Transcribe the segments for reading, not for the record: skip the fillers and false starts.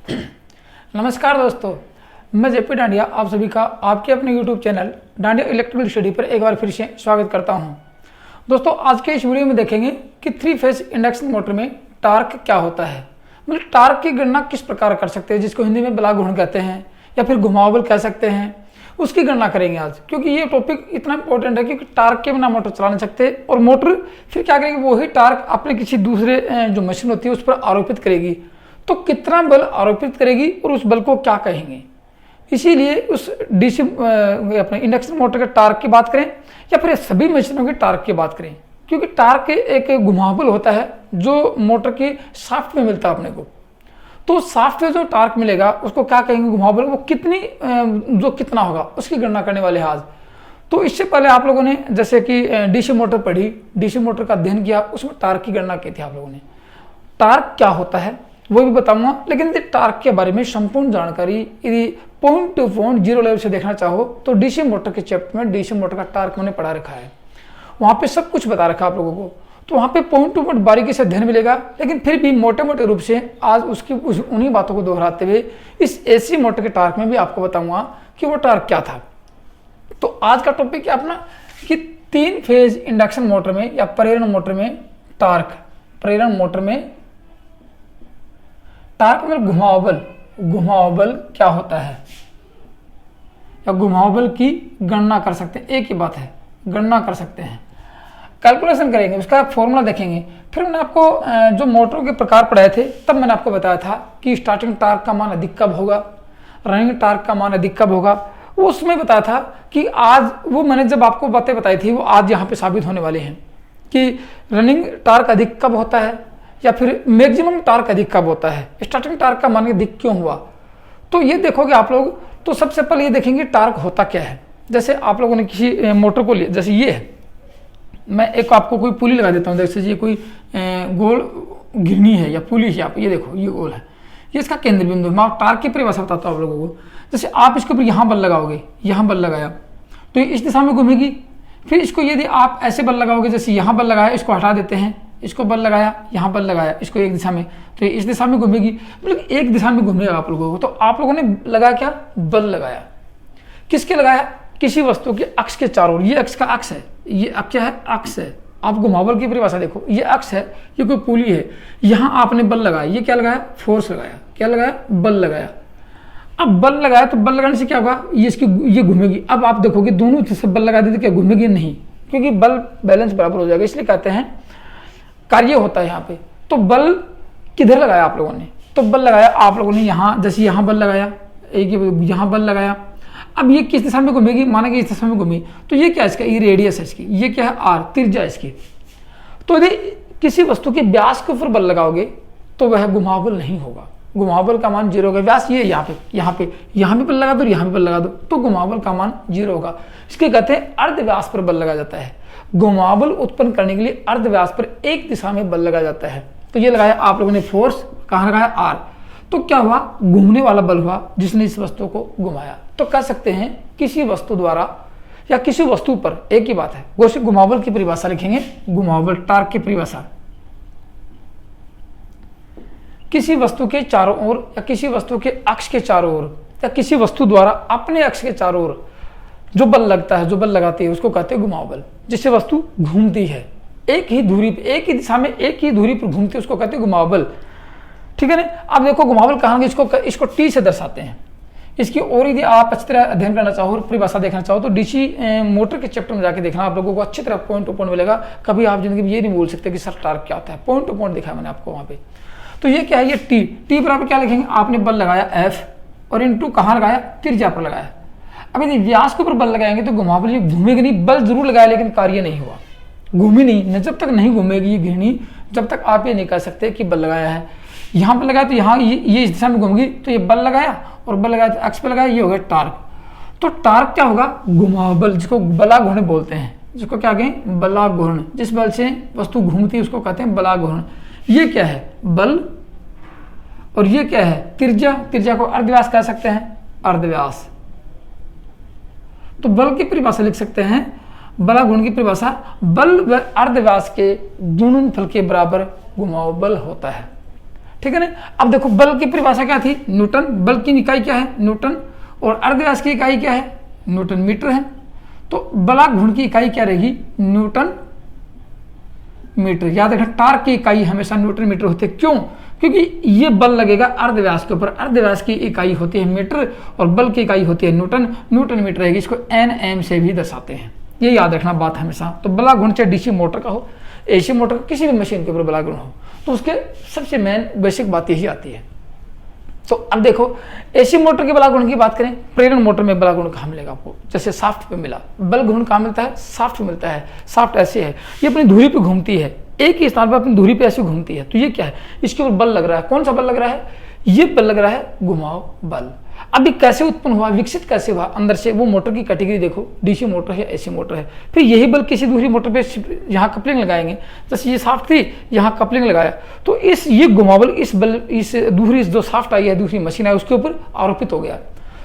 नमस्कार दोस्तों, मैं जेपी डांडिया आप सभी का आपके अपने YouTube channel dandiya electrical study पर एक बार फिर से स्वागत करता हूं। दोस्तों, आज के इस वीडियो में देखेंगे कि 3 फेज इंडक्शन मोटर में टार्क क्या होता है, मतलब टार्क की गणना किस प्रकार कर सकते हैं, जिसको हिंदी में बला घूर्ण कहते हैं या फिर घुमावबल कह सकते हैं, उसकी गणना करेंगे आज। क्योंकि ये टॉपिक इतना इंपॉर्टेंट है क्योंकि टार्क के बिना मोटर चला नहीं सकते और मोटर फिर क्या करेगी, वही टार्क अपने किसी दूसरे जो मशीन होती है उस पर आरोपित करेगी। तो कितना बल आरोपित करेगी और उस बल को क्या कहेंगे, इसीलिए उस डीसी अपने इंडक्शन मोटर के टार्क की बात करें या फिर सभी मशीनों के टार्क की बात करें। क्योंकि टार्क एक घुमावबल होता है जो मोटर के शाफ्ट में मिलता है अपने को। तो शाफ्ट में जो टार्क मिलेगा उसको क्या कहेंगे, घुमावबल, वो कितना होगा उसकी गणना करने वाले आज। तो इससे पहले आप लोगों ने जैसे कि डीसी मोटर पढ़ी, डीसी मोटर का अध्ययन किया, उसमें टार्क की गणना की थी आप लोगों ने। टार्क क्या होता है वो भी बताऊंगा, लेकिन यदि टार्क के बारे में संपूर्ण जानकारी यदि point two point zero level से देखना चाहो तो डीसी मोटर के चैप्टर में डीसी मोटर का टार्क मैंने पढ़ा रखा है, वहां पे सब कुछ बता रखा है आप लोगों को। तो वहां पे पॉइंट टू पॉइंट बारीकी से अध्ययन मिलेगा, लेकिन फिर भी मोटे मोटे रूप से आज उन्हीं बातों को दोहराते हुए इस एसी मोटर के टार्क में भी आपको बताऊंगा कि वो टार्क क्या था। तो आज का टॉपिक क्या अपना कि 3 फेज इंडक्शन मोटर में या प्रेरण मोटर में टार्क, प्रेरण मोटर में टार्क मतलब घुमावबल क्या होता है या घुमावबल की गणना कर सकते हैं। एक ही बात है, गणना कर सकते हैं, कैलकुलेशन करेंगे, उसका फॉर्मूला देखेंगे। फिर मैंने आपको जो मोटरों के प्रकार पढ़ाए थे तब मैंने आपको बताया था कि स्टार्टिंग टार्क का मान अधिक कब होगा, रनिंग टार्क का मान अधिक कब होगा। वो उसमें बताया था कि आज वो मैंने जब आपको बातें बताई थी वो आज यहाँ पे साबित होने वाले हैं कि रनिंग टार्क अधिक कब होता है या फिर मैक्सिमम टार्क अधिक कब होता है, स्टार्टिंग टार्क का मान अधिक क्यों हुआ। तो ये देखोगे आप लोग, तो सबसे पहले ये देखेंगे टार्क होता क्या है। जैसे आप लोगों ने किसी मोटर को लिया, जैसे ये है, मैं एक आपको कोई पुली लगा देता हूँ, जैसे ये कोई गोल घिरनी है या पुली है, आप ये देखो ये गोल है, ये इसका केंद्र बिंदु है। मैं टार्क की परिभाषा बताता हूँ आप लोगों को। जैसे आप इसके ऊपर यहाँ बल लगाओगे, यहाँ बल लगाया तो ये इस दिशा में घूमेगी। फिर इसको यदि आप ऐसे बल लगाओगे, जैसे यहाँ बल लगाया, इसको हटा देते हैं, इसको बल लगाया, यहाँ बल लगाया, इसको एक दिशा में, तो इस दिशा में घूमेगी, मतलब एक दिशा में घूमेगा आप लोगों को। तो आप लोगों ने लगाया क्या, बल लगाया। किसके लगाया, किसी वस्तु के अक्ष के चारों ओर। ये अक्ष का अक्ष है, ये क्या है, अक्ष है। आप घुमावबल की परिभाषा देखो, ये अक्ष है, ये कोई पुली है, यहाँ आपने बल लगाया, ये क्या लगाया, फोर्स लगाया, क्या लगाया, बल लगाया। अब बल लगाया तो बल लगाने से क्या होगा, ये घूमेगी। अब आप देखोगे दोनों से बल लगा देते, क्या घूमेगी, नहीं, क्योंकि बल बैलेंस बराबर हो जाएगा। इसलिए कहते हैं कार्य होता है यहाँ पे। तो बल किधर लगाया आप लोगों ने, तो बल लगाया आप लोगों ने यहाँ, जैसे यहाँ बल लगाया, एक यहाँ बल लगाया। अब ये किस दिशा में घूमेगी, माना कि इस दिशा में घूमी, तो ये क्या है इसका, ये रेडियस है इसकी, ये क्या है, आर, त्रिज्या इसकी। तो यदि किसी वस्तु के व्यास के ऊपर बल लगाओगे तो वह घुमावबल नहीं होगा, घुमावबल का मान 0 होगा। व्यास ये यहाँ पे बल लगा दो, यहाँ पे बल लगा दो, तो घुमावबल का मान 0 होगा। इसके कहते हैं अर्धव्यास पर बल लगा जाता है। घुमावबल उत्पन्न करने के लिए अर्धव्यास पर एक दिशा में बल लगाया जाता है। तो ये लगाया आप लोगों ने फोर्स, कहाँ लगाया, आर। तो क्या हुआ, घूमने वाला बल हुआ जिसने इस वस्तु को घुमाया। तो कह सकते हैं किसी वस्तु द्वारा या किसी वस्तु पर, एक ही बात है, वैसे घुमावबल की परिभाषा लिखेंगे, घुमावबल टार्क की परिभाषा, किसी वस्तु के चारों ओर या किसी वस्तु के अक्ष के चारों ओर या किसी वस्तु द्वारा अपने अक्ष के चारों ओर जो बल लगता है, जो बल लगाती है, उसको कहते हैं घुमावबल। जिससे वस्तु घूमती है एक ही दूरी पे, एक ही दिशा में एक ही दूरी पर घूमती है, उसको कहते हैं घुमावबल। ठीक है ना। अब देखो घुमावबल कहाँ, इसको टी से दर्शाते हैं। इसकी और यदि आप अच्छी तरह अध्ययन करना चाहो, परिभाषा देखना चाहो, तो डीसी मोटर के चैप्टर में जाके देखना, आप लोगों को अच्छी तरह पॉइंट टू पॉइंट मिलेगा। कभी आप जिंदगी में ये नहीं बोल सकते कि सर टार्क क्या होता है, पॉइंट टू पॉइंट दिखा मैंने आपको वहाँ पे। तो ये क्या है, ये टी बराबर क्या लिखेंगे, आपने बल लगाया एफ और इनटू कहाँ लगाया, त्रिज्या पर लगाया। अब यदि व्यास के ऊपर बल लगाएंगे तो घुमावबल ये घूमेगी नहीं, बल जरूर लगाया लेकिन कार्य नहीं हुआ, घूमी नहीं। जब तक नहीं घूमेगी ये घिरनी, जब तक आप ये नहीं कह सकते कि बल लगाया है। यहाँ पर लगाया तो यहाँ ये इस दिशा में घूमेगी, तो ये बल लगाया और बल लगाया तो अक्ष पे लगाया, ये हो गया टार्क। तो टार्क क्या होगा, घुमावबल, जिसको बला घूर्ण बोलते हैं, जिसको क्या कहें, बला घूर्ण। जिस बल से वस्तु घूमती है उसको कहते हैं बला घूर्ण। ये क्या है, बल, और ये क्या है, त्रिज्या। त्रिज्या को अर्धव्यास कह सकते हैं, अर्धव्यास। तो बल की परिभाषा लिख सकते हैं, बला घूर्ण की परिभाषा, बल व अर्धव्यास के दोनों फल के बराबर घुमावबल होता है। ठीक है ना। अब देखो बल की परिभाषा क्या थी, न्यूटन, बल की इकाई क्या है, न्यूटन, और अर्धव्यास की इकाई क्या है, न्यूटन मीटर है। तो बला घूर्ण की इकाई क्या रहेगी, न्यूटन मीटर। याद रखना टार्क की इकाई हमेशा न्यूटन मीटर होती है। क्यों, क्योंकि ये बल लगेगा अर्धव्यास के ऊपर, अर्धव्यास की इकाई होती है मीटर और बल की इकाई होती है न्यूटन, न्यूटन मीटर रहेगी। इसको Nm से भी दर्शाते हैं, ये याद रखना बात हमेशा। तो बला घूर्ण चाहे डीसी मोटर का हो, एसी मोटर का, किसी भी मशीन के ऊपर बला घूर्ण हो, तो उसके सबसे मेन बेसिक बात यही आती है। तो अब देखो एसी मोटर के बला घूर्ण की बात करें, प्रेरण मोटर में बला घूर्ण कहाँ मिलेगा आपको, जैसे शाफ्ट पे मिला, बल घूर्ण कहाँ मिलता है, शाफ्ट पे मिलता है। शाफ्ट ऐसे है, ये अपनी धुरी पे घूमती है, एक ही स्थान पर अपनी धुरी पे ऐसे घूमती है। तो ये क्या है, इसके ऊपर बल लग रहा है। कौन सा बल लग रहा है, ये बल लग रहा है घुमाव बल। अब ये कैसे उत्पन्न हुआ, विकसित कैसे हुआ अंदर से, वो मोटर की कैटेगरी देखो, डीसी मोटर है, एसी मोटर है। फिर यही बल किसी दूसरी मोटर पे यहाँ कपलिंग लगाएंगे, जैसे ये शाफ्ट थी, यहाँ कपलिंग लगाया, तो ये घुमावल इस बल, इस दूसरी जो शाफ्ट आई है, दूसरी मशीन आई, उसके ऊपर आरोपित हो गया।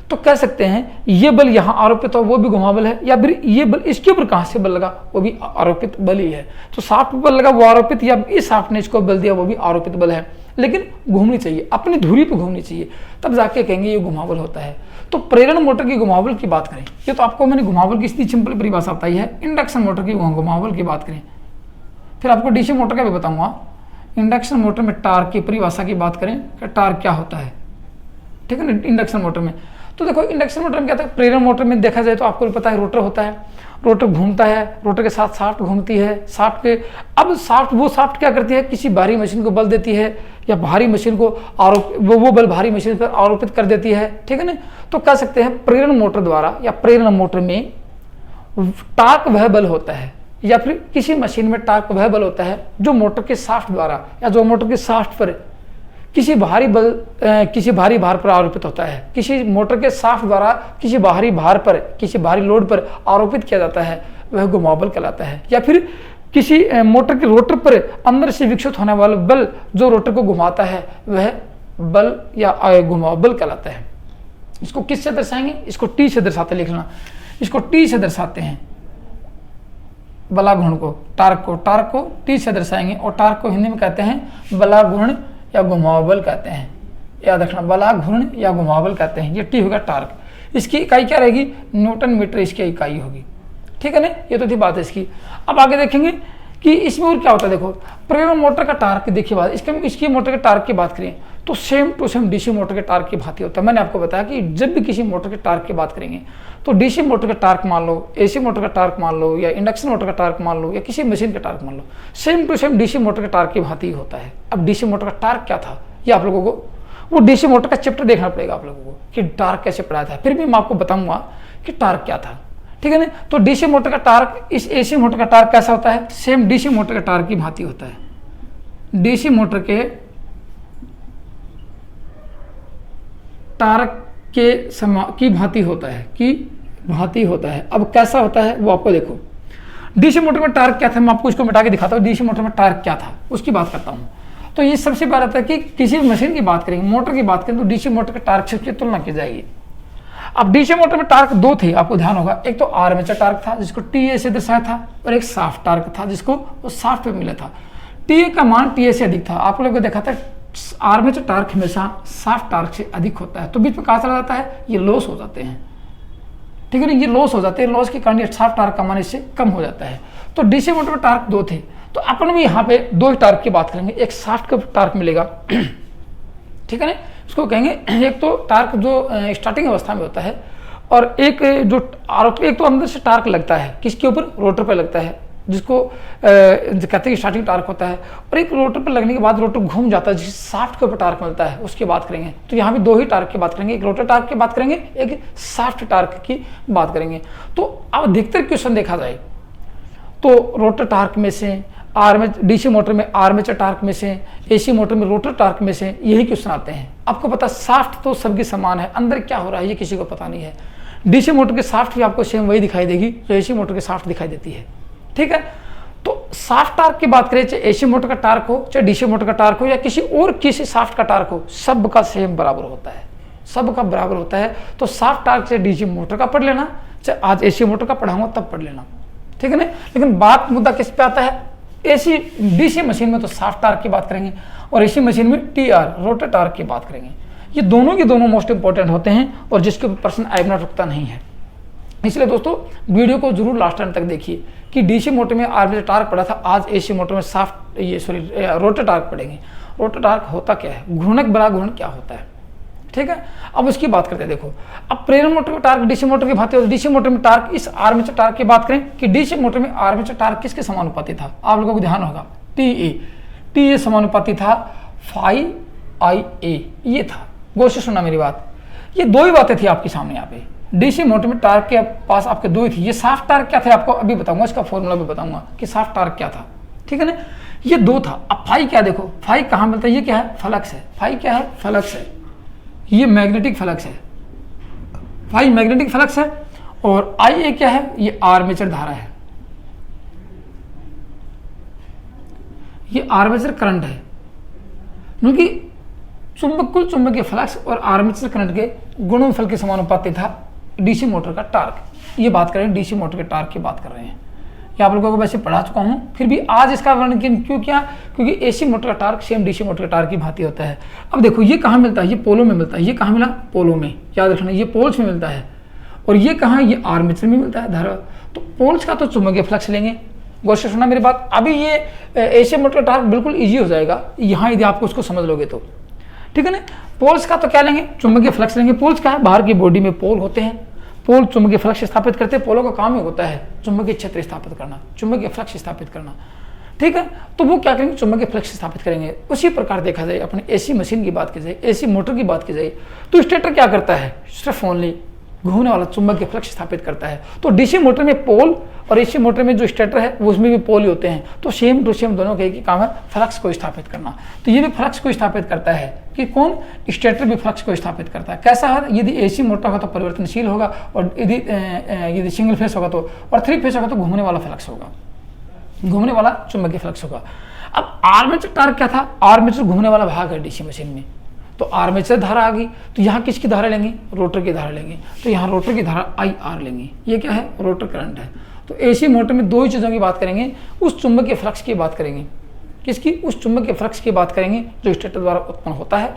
तो कह सकते हैं ये बल यहाँ आरोपित हो, वो भी घुमावल है, या फिर ये बल इसके ऊपर कहाँ से बल लगा, वो भी आरोपित बल ही है। तो शाफ्ट पर बल लगा वो आरोपित, या इस शाफ्ट ने इसको बल दिया, वो भी आरोपित बल है। लेकिन घूमनी चाहिए, अपनी धुरी पे घूमनी चाहिए, तब जाके कहेंगे ये घुमावल होता है। तो प्रेरण मोटर की घुमावल की बात करें, ये तो आपको मैंने घुमावल की सीधी सिंपल परिभाषा बताई है। इंडक्शन मोटर की घुमावल की बात करें, फिर आपको डीसी मोटर का भी बताऊंगा। इंडक्शन मोटर में टार्क की परिभाषा की बात करें कि टार्क क्या होता है, ठीक है ना, इंडक्शन मोटर में। तो देखो इंडक्शन मोटर में क्या था, प्रेरण मोटर में देखा जाए तो आपको पता है रोटर होता है, रोटर घूमता है, रोटर के साथ शाफ्ट घूमती है, शाफ्ट के, अब शाफ्ट, वो शाफ्ट क्या करती है, किसी भारी मशीन को बल देती है, या भारी मशीन को वो बल भारी मशीन पर आरोपित कर देती है, ठीक है ना। तो कह सकते हैं प्रेरण मोटर द्वारा या प्रेरण मोटर में टार्क वह बल होता है, या फिर किसी मशीन में टार्क वह बल होता है जो मोटर के शाफ्ट द्वारा या जो मोटर के शाफ्ट पर किसी भारी बल, किसी भारी भार पर आरोपित होता है। किसी मोटर के शाफ्ट द्वारा किसी भारी भार पर, किसी भारी लोड पर आरोपित किया जाता है, वह घुमावबल कहलाता है। या फिर किसी मोटर के रोटर पर अंदर से विकसित होने वाला बल जो रोटर को घुमाता है, वह बल या घुमावबल कहलाता है। इसको किससे दर्शाएंगे, इसको टी से दर्शाते, लिख लेना, इसको टी से दर्शाते हैं बला घूर्ण को, टार्क को टी से दर्शाएंगे, और टार्क को हिंदी में कहते हैं बला घूर्ण या घुमावबल कहते हैं। याद रखना, बला घूर्ण या घुमावबल कहते हैं। ये टी होगा टार्क। इसकी इकाई क्या रहेगी, न्यूटन मीटर इसकी इकाई होगी, ठीक है ना। ये तो थी बात है इसकी। अब आगे देखेंगे कि इसमें और क्या होता है। देखो प्रेरण मोटर का टार्क देखिए बात, इसकी मोटर के टार्क की बात करें तो same to same DC motor के टार्क की भांति होता है। मैंने आपको बताया कि जब भी किसी मोटर के टार्क की बात करेंगे तो डीसी मोटर का टार्क मान लो, एसी मोटर का टार्क मान लो, या इंडक्शन मोटर का टार्क मान लो, या किसी मशीन का टार्क मान लो, same to same DC motor के टार्क की भांति होता है। अब डीसी मोटर का टार्क क्या था, ये आप लोगों को वो डीसी मोटर का चैप्टर देखना पड़ेगा आप लोगों को कि टार्क कैसे पढ़ाया था, फिर भी मैं आपको बताऊंगा कि टार्क क्या था, ठीक है ना। तो डीसी मोटर का टार्क इस एसी मोटर का टार्क कैसा होता है, सेम डीसी मोटर के टार्क की भांति होता है। डीसी मोटर के टार्क की भांति होता है, की भांति होता है। अब कैसा होता है वो आपको देखो, डीसी मोटर में टार्क क्या था, मैं आपको इसको मिटा के दिखाता हूँ। डीसी मोटर में टार्क क्या था उसकी बात करता हूँ। तो ये सबसे पहला था कि किसी भी मशीन की बात करेंगे, मोटर की बात करें तो डीसी मोटर के टार्क से तुलना की जाएगी। अब डीसी मोटर में टार्क दो थे, आपको ध्यान होगा, एक तो आर्मेचर टार्क था जिसको टीए से दर्शाया था, और एक शाफ्ट टार्क था जिसको वो शाफ्ट पे मिला था। टीए का मान टीए से अधिक था। आप लोगों को देखा था आर्मेचर टार्क हमेशा शाफ्ट टार्क से अधिक होता है, तो बीच में कहाँ चला जाता है, ये लॉस हो जाते हैं, ठीक है ना, ये लॉस हो जाते हैं, लॉस के कारण शाफ्ट टार्क का मान इससे कम हो जाता है। तो डीसी मोटर में टार्क दो थे, तो अपन भी यहाँ पे दो टार्क की बात करेंगे, एक शाफ्ट का टार्क मिलेगा, ठीक है ना, इसको कहेंगे एक तो टार्क जो स्टार्टिंग अवस्था में होता है, और एक जो एक तो अंदर से टार्क लगता है किसके ऊपर, रोटर पर लगता है, जिसको कहते हैं स्टार्टिंग टार्क होता है, और एक रोटर पर लगने के बाद रोटर घूम जाता है, जिस शाफ्ट के ऊपर टार्क मिलता है, उसकी बात करेंगे। तो यहाँ भी दो ही टार्क की बात करेंगे, एक रोटर टार्क की बात करेंगे, एक शाफ्ट टार्क की बात करेंगे। तो अब अधिकतर क्वेश्चन देखा जाए तो रोटर टार्क में से, डीसी मोटर में आर्मेचर टार्क में से, एसी मोटर में रोटर टार्क में से यही क्वेश्चन आते हैं। आपको पता शाफ्ट तो सबकी समान है, अंदर क्या हो रहा है ये किसी को पता नहीं है। डीसी मोटर के शाफ्ट भी आपको सेम वही दिखाई देगी जो एसी मोटर के शाफ्ट दिखाई देती है, ठीक है। तो शाफ्ट टार्क की बात करें, चाहे एसी मोटर का टार्क हो, चाहे डीसी मोटर का टार्क हो, या किसी शाफ्ट का टार्क हो, सब का सेम बराबर होता है, सब का बराबर होता है। तो शाफ्ट टार्क से डीसी मोटर का पढ़ लेना, चाहे आज एसी मोटर का पढ़ाऊंगा तब पढ़ लेना, ठीक है ना। लेकिन बात मुद्दा किस पे आता है, एसी डीसी मशीन में तो साफ्ट टार्क की बात करेंगे और एसी मशीन में टीआर रोटर टार्क की बात करेंगे। ये दोनों के दोनों मोस्ट इंपॉर्टेंट होते हैं और जिसके ऊपर प्रश्न आएगा रुकता नहीं है। इसलिए दोस्तों वीडियो को जरूर लास्ट टाइम तक देखिए कि डीसी मोटर में आर्मेचर टार्क पड़ा था, आज एसी मोटर में रोटर टार्क पड़ेंगे। रोटर टार्क होता क्या है, घूर्णक बड़ा घूर्णन क्या होता है, ठीक है। अब उसकी बात करते हैं। देखो अब प्रेरण मोटर में टार्क डीसी मोटर की भांति होती है। डीसी मोटर में टार्क इस आर्मेचर टार्क की बात करें कि डीसी मोटर में आर्मेचर टार्क किसके समानुपाती था, आप लोगों को ध्यान होगा टी ए समानुपाती था फाई आई ए, ये था। गौर से सुनना मेरी बात, ये दो ही बातें थी आपके सामने यहाँ पे। डीसी मोटर में टार्क के पास आपके दो ही थी। ये साफ्ट टार्क क्या थे आपको अभी बताऊंगा, इसका फॉर्मूला भी बताऊंगा कि साफ्ट टार्क क्या था, ठीक है ना। ये दो था। अब फाई क्या, देखो फाई कहाँ मिलता है, ये क्या है, फ्लक्स है। फाई क्या है, फ्लक्स है। ये मैग्नेटिक फ्लक्स है, फाई मैग्नेटिक फ्लक्स है। और आई ए क्या है, ये आर्मेचर धारा है, ये आर्मेचर करंट है। क्योंकि कुल चुंबकीय फ्लक्स और आर्मेचर करंट के गुणनफल के समानुपाती था डीसी मोटर का टार्क। ये बात करें डीसी मोटर के टार्क की बात कर रहे हैं, ये आप लोगों को वैसे पढ़ा चुका हूं, फिर भी आज इसका वर्णन क्यों किया, क्योंकि एसी मोटर का टार्क सेम डीसी मोटर के टार्क की भांति होता है। अब देखो ये कहाँ मिलता है, ये पोलो में मिलता है। ये कहाँ मिला, पोलो में, याद रखना ये पोल्स में मिलता है। और ये कहाँ, ये आर्मेचर में मिलता है धारा। तो पोल्स का तो चुंबकीय फ्लक्स लेंगे। गौर से सुनना मेरी बात। अभी ये एसी मोटर का टार्क बिल्कुल ईजी हो जाएगा यहाँ यदि आपको उसको समझ लोगे तो, ठीक है ना। पोल्स का तो क्या लेंगे, चुंबकीय फ्लक्स लेंगे। पोल्स का है, बाहर की बॉडी में पोल होते हैं, पोल चुंबकीय फ्लक्स स्थापित करते हैं। पोलों का काम ही होता है चुंबकीय क्षेत्र स्थापित करना, चुंबकीय फ्लक्स स्थापित करना, ठीक है। तो वो क्या करेंगे, चुंबकीय फ्लक्स स्थापित करेंगे। उसी प्रकार देखा जाए अपने एसी मशीन की बात की जाए, एसी मोटर की बात की जाए, तो स्टेटर क्या करता है, सिर्फ ओनली घूमने वाला चुंबकीय फ्लक्स स्थापित करता है। तो डीसी मोटर में पोल और एसी मोटर में जो स्टेटर है वो उसमें भी पोल ही होते हैं। तो सेम टू सेम दोनों का एक ही काम है, फ्लक्स को स्थापित करना। तो ये भी फ्लक्स को स्थापित करता है कि कौन, स्टेटर भी फ्लक्स को स्थापित करता है। कैसा है, यदि एसी मोटर होगा तो परिवर्तनशील होगा, और यदि सिंगल फेस होगा तो, और थ्री फेस होगा तो घूमने वाला फ्लक्स होगा, घूमने वाला चुंबकीय फ्लक्स होगा। अब आर्मेचर टार्क क्या था, आर्मेचर घूमने वाला भाग है डीसी मशीन में। तो आर्मेचर धारा आ गई, तो यहाँ किसकी धारा लेंगे, रोटर की धारा लेंगे। तो यहाँ रोटर की धारा आई आर लेंगे। ये क्या है, रोटर करंट है। तो एसी मोटर में दो ही चीज़ों की बात करेंगे, उस चुंबकीय फ्लक्स की बात करेंगे, किसकी, उस चुंबकीय फ्लक्स की बात करेंगे जो स्टेटर द्वारा उत्पन्न होता है।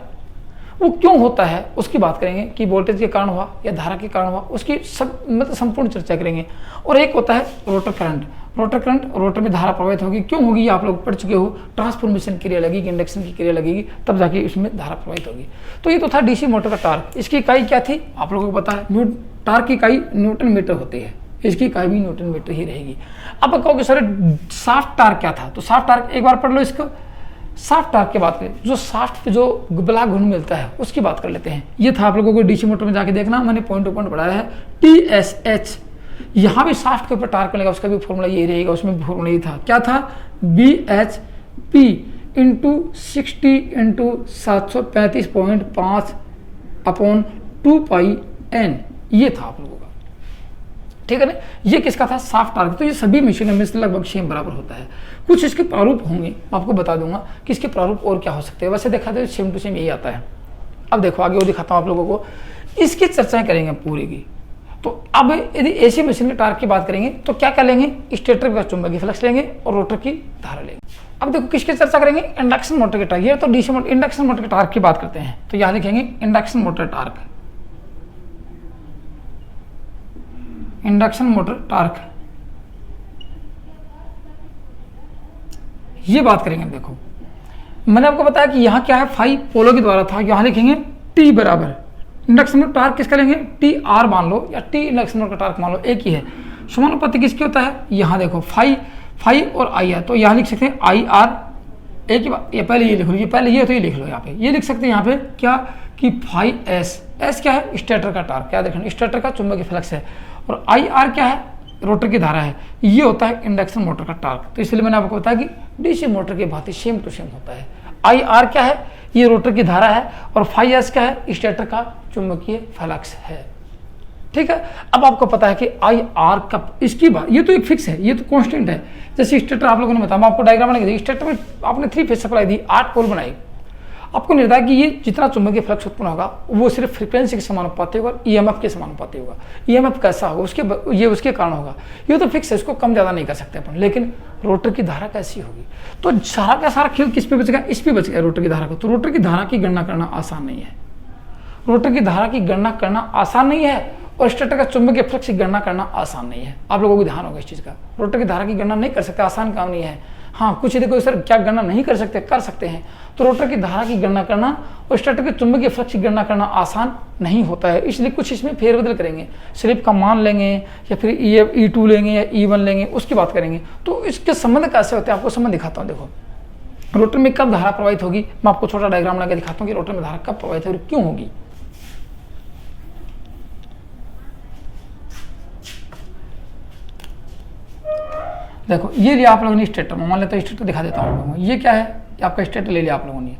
वो क्यों होता है उसकी बात करेंगे, कि वोल्टेज के कारण हुआ या धारा के कारण हुआ, उसकी मतलब संपूर्ण चर्चा करेंगे। और एक होता है rotor current. Rotor current, rotor में धारा प्रवाहित होगी, क्यों होगी ये आप लोग पढ़ चुके हो, ट्रांसफॉर्मेशन क्रिया लगेगी, इंडक्शन की क्रिया लगेगी, तब जाके इसमें धारा प्रवाहित होगी। तो ये तो था डीसी मोटर का टार्क। इसकी इकाई क्या थी आप लोगों को पता है, टार्क की इकाई न्यूटन मीटर होती है, इसकी इकाई भी न्यूटन मीटर ही रहेगी। अब कहोगे सर साफ्ट टार्क क्या था, तो साफ्ट टार्क एक बार पढ़ लो इसको। साफ्ट टार्क की बात करें, जो साफ्ट जो गुबला घूर्ण मिलता है उसकी बात कर लेते हैं। ये था आप लोगों को डीसी मोटर में जाके देखना, मैंने पॉइंट टू पॉइंट पढ़ाया है। TSH, यहाँ भी साफ्ट के ऊपर टार्क मिलेगा, उसका भी फॉर्मूला यही रहेगा, उसमें भी फॉर्मूला यही था। क्या था, BHP into 60 into 735.5 upon 2πN, ये था आप लोगों का, ठीक है ना। ये किसका था, साफ्ट टार्क। तो ये सभी मशीनों में से लगभग सेम बराबर होता है। कुछ इसके प्रारूप होंगे, आपको बता दूंगा कि इसके प्रारूप और क्या हो सकते हैं। वैसे देखा जाए सेम टू सेम यही आता है। अब देखो आगे वो दिखाता हूँ आप लोगों को, इसकी चर्चाएं करेंगे पूरी की। तो अब यदि एसी मशीन के टार्क की बात करेंगे तो क्या क्या लेंगे, स्टेटर का चुंबकीय फ्लक्स लेंगे और रोटर की धारा लेंगे। अब देखो किसकी चर्चा करेंगे, इंडक्शन मोटर के टार्क। ये तो डीसी मोटर, इंडक्शन मोटर के टार्क की बात करते हैं, तो यहाँ लिखेंगे induction motor torque, induction motor torque, ये बात करेंगे। देखो मैंने आपको बताया कि यहाँ क्या है, फाई पोलो के द्वारा था, यहाँ लिखेंगे टी बराबर इंडक्शन मोटर टार्क किसका लेंगे, टी आर मान लो या टी इंडक्शन मोटर का टार्क मान लो, एक ही है। समानुपाती किसकी होता है, यहाँ देखो फाई और आई है, तो यहाँ लिख सकते हैं आई आर। एक ही बात, ये पहले ये लिख लो, ये पहले ये तो ये लिख लो, यहाँ पे ये लिख सकते हैं यहाँ पे क्या कि फाई एस क्या है, स्टेटर का टार्क, क्या देखना, स्टेटर का चुंबकीय फ्लक्स है, और आई आर क्या है, रोटर की धारा है। ये होता है इंडक्शन मोटर का टार्क। तो इसलिए मैंने आपको बताया कि डीसी मोटर की भांति सेम टू सेम होता है। आई आर क्या है, ये रोटर की धारा है, और फाई एस क्या है, स्टेटर का चुंबकीय फ्लक्स है, ठीक है। अब आपको पता है कि आई आर का इसकी बात, ये तो एक फिक्स है, ये तो कांस्टेंट है। जैसे स्टेटर आप लोगों ने बताया, मैं आपको डायग्राम बना के दी, स्टेटर में आपने 3 फेज सप्लाई दी, 8 पोल बनाई। आपको निर्धारित कि ये जितना चुंबकीय फ्लक्स उत्पन्न होगा वो सिर्फ फ्रीक्वेंसी के समानुपाती होगा और ईएमएफ के समानुपाती होगा। ईएमएफ कैसा होगा ये उसके कारण होगा, ये तो फिक्स है, इसको कम ज़्यादा नहीं कर सकते अपन। लेकिन रोटर की धारा कैसी होगी, तो सारा का सारा खेल किस पे बचेगा, इस पे बचेगा रोटर की धारा को। तो रोटर की धारा की गणना करना आसान नहीं है, रोटर की धारा की गणना करना आसान नहीं है और स्टेटर का चुंबकीय फ्लक्स की गणना करना आसान नहीं है। आप लोगों को ध्यान होगा इस चीज़ का, रोटर की धारा की गणना नहीं कर सकते, आसान काम नहीं है। हाँ कुछ देखो सर क्या गणना नहीं कर सकते, कर सकते हैं। तो रोटर की धारा की गणना करना और स्टेटर के चुंबकीय फ्लक्स की गणना करना आसान नहीं होता है, इसलिए कुछ इसमें फेरबदल करेंगे। स्लिप का मान लेंगे या फिर E2 लेंगे या E1 लेंगे, उसकी बात करेंगे। तो इसके संबंध कैसे होते हैं, आपको संबंध दिखाता हूँ। देखो रोटर में कब धारा प्रवाहित होगी, मैं आपको छोटा डायग्राम लगा दिखाता हूँ कि रोटर में धारा कब प्रवाहित होगी, क्यों होगी। देखो ये लिया आप लोगों ने स्टेटर, मान लेते हैं स्टेटर दिखा देता हूँ आप लोगों को। ये क्या है, आपका स्टेटर ले लिया आप लोगों ने,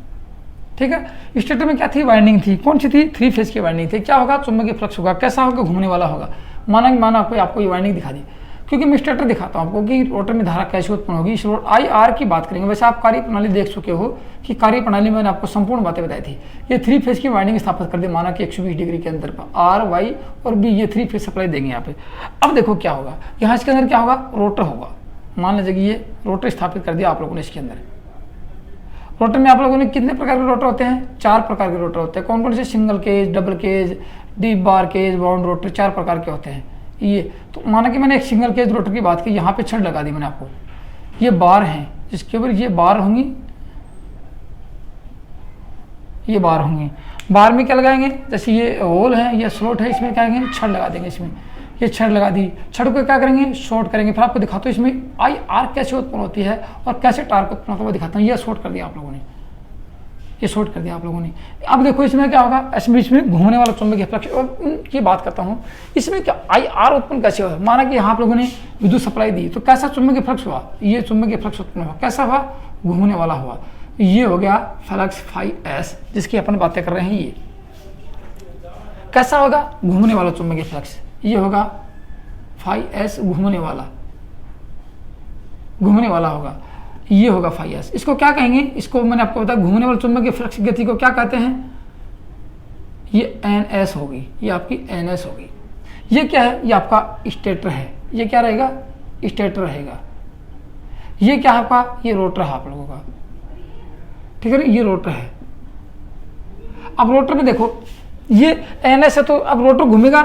ठीक है। स्टेटर में क्या थी, वाइंडिंग थी, कौन सी थी, 3 फेज की वाइंडिंग थी। क्या होगा, चुंबकीय फ्लक्स होगा, कैसा होगा, घूमने वाला होगा। माना आपको ये वाइंडिंग दिखा दी, क्योंकि मैं स्टेटर दिखाता हूँ आपको कि रोटर में धारा कैसे उत्पन्न होगी। इस IR की बात करेंगे। वैसे आप कार्यप्रणाली देख चुके हो कि कार्यप्रणाली में मैंने आपको संपूर्ण बातें बताई थी। ये 3 फेज की वाइंडिंग स्थापित कर दी, माना कि 120 डिग्री के अंदर पर R, Y और B, ये 3 फेज सप्लाई देंगे यहाँ पे। अब देखो क्या होगा, यहाँ इसके अंदर क्या होगा, रोटर होगा। मान लीजिए कि ये रोटर स्थापित कर दिया आप लोगों ने इसके अंदर। रोटर में आप लोगों ने कितने प्रकार के रोटर होते हैं, 4 प्रकार के रोटर होते हैं। कौन कौन से, single cage, double cage, deep bar cage, wound rotor, 4 प्रकार के होते हैं ये। तो माना कि मैंने एक सिंगल केज रोटर की बात की, यहाँ पे छड़ लगा दी मैंने आपको, ये बार हैं जिसके ऊपर ये बार होंगी, ये बार होंगी। बार में क्या लगाएंगे, जैसे ये होल है, ये स्लॉट है, इसमें क्या करेंगे, छड़ लगा देंगे। इसमें ये छड़ लगा दी, छड़ को क्या करेंगे, शॉर्ट करेंगे। फिर आपको दिखाता हूँ इसमें IR कैसे उत्पन्न होती है और कैसे टार्क उत्पन्न होता है वो दिखाता हूँ। ये शॉर्ट कर दिया आप लोगों ने, ये शॉर्ट कर दिया आप लोगों ने। अब देखो इसमें क्या होगा, इसमें घूमने वाला चुंबकीय फ्लक्स की बात करता हूँ। इसमें क्या IR उत्पन्न कैसे हुआ, माना कि यहाँ आप लोगों ने विद्युत सप्लाई दी, तो कैसा चुंबकीय फ्लक्स हुआ, ये चुंबकीय फ्लक्स उत्पन्न हुआ, कैसा हुआ, घूमने वाला हुआ। ये हो गया फ्लक्स φS, जिसकी अपन बातें कर रहे हैं। ये कैसा होगा, घूमने वाला चुंबकीय फ्लक्स, ये होगा φS, घूमने वाला होगा, ये होगा φS। इसको क्या कहेंगे, इसको मैंने आपको बताया घूमने वाले चुंबकीय फ्लक्स की गति को क्या कहते हैं, ये NS होगी, ये आपकी NS होगी। ये क्या है, ये आपका स्टेटर है, ये क्या रहेगा, स्टेटर रहेगा। ये क्या है आपका, ये रोटर है आप लोगों का, ठीक है ना, ये रोटर है। अब रोटर में देखो ये NS है, तो अब रोटर घूमेगा,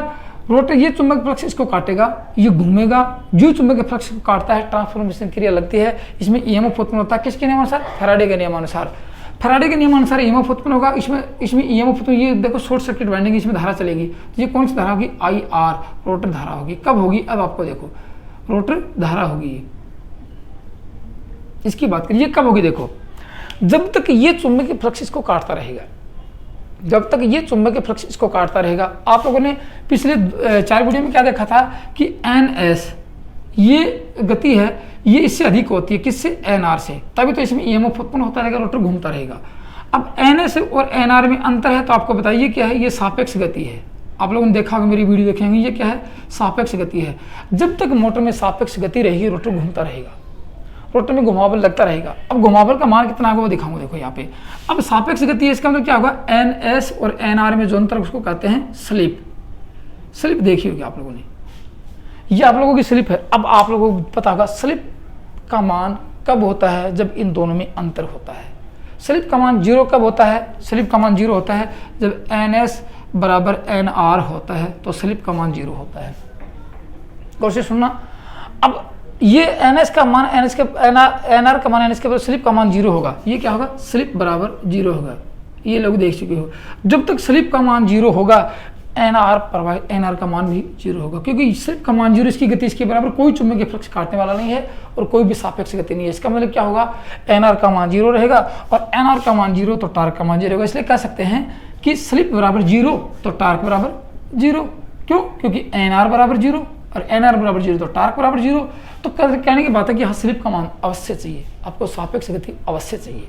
रोटर ये चुंबक फ्लक्स इसको काटेगा, ये घूमेगा, जो चुंबकीय फ्लक्स को काटता है ट्रांसफॉर्मेशन क्रिया लगती है, इसमें EMF उत्पन्न होता है। किसके नियमानुसार, फैराडे के नियमानुसार। फैराडे के नियमानुसार EMF उत्पन्न होगा, इसमें EMF तो ये देखो शॉर्ट सर्किट वाइंडिंग, इसमें धारा चलेगी। तो ये कौन सी धारा होगी, IR, रोटर धारा होगी। कब होगी, अब आपको देखो रोटर धारा होगी, इसकी बात करिए कब होगी। देखो जब तक ये चुंबकीय फ्लक्स इसको काटता रहेगा, जब तक ये चुंबकीय फ्लक्स इसको काटता रहेगा। आप लोगों ने पिछले 4 वीडियो में क्या देखा था कि NS ये गति है, ये इससे अधिक होती है, किससे, NR से, तभी तो इसमें EMF उत्पन्न होता रहेगा, रोटर घूमता रहेगा। अब NS और NR में अंतर है, तो आपको बताइए क्या है, ये सापेक्ष गति है। आप लोगों ने देखा होगा, मेरी वीडियो देखेंगे, ये क्या है, सापेक्ष गति है। जब तक मोटर में सापेक्ष गति रहेगी, रोटर घूमता रहेगा, रोटर में घुमावल लगता रहेगा। अब घुमावल का मान कितना होगा वो दिखाऊंगा, देखो यहाँ पे। अब सापेक्ष गति है, इसका मतलब क्या होगा, NS और NR में जो अंतर उसको कहते हैं स्लिप। स्लिप देखी होगी आप लोगों ने, ये आप लोगों की स्लिप है। अब आप लोगों को पता होगा स्लिप का मान कब होता है, जब इन दोनों में अंतर होता है। स्लिप का मान 0 कब होता है, स्लिप का मान 0 होता है जब NS बराबर NR होता है, तो स्लिप का मान 0 होता है। गौर से सुनना। अब ये NS का मान NR का मान NS के बराबर, स्लिप का मान 0 होगा। ये क्या होगा, स्लिप बराबर 0 होगा। ये लोग देख चुके हो। जब तक स्लिप का मान 0 होगा, NR का मान भी 0 होगा, क्योंकि स्लिप का मान 0, इसकी गति इसके बराबर कोई चुंबकीय फ्लक्स काटने वाला नहीं है और कोई भी सापेक्ष गति नहीं है। इसका मतलब क्या होगा, NR का मान 0 रहेगा और NR का मान 0 तो टार्क का मान 0 होगा। इसलिए कह सकते हैं कि स्लिप बराबर 0 तो टार्क बराबर 0। क्यों, क्योंकि NR बराबर 0 और NR बराबर 0 तो टार्क बराबर 0। तो कहने की बात है कि हाँ स्लिप का मान अवश्य चाहिए, आपको सापेक्ष गति अवश्य चाहिए।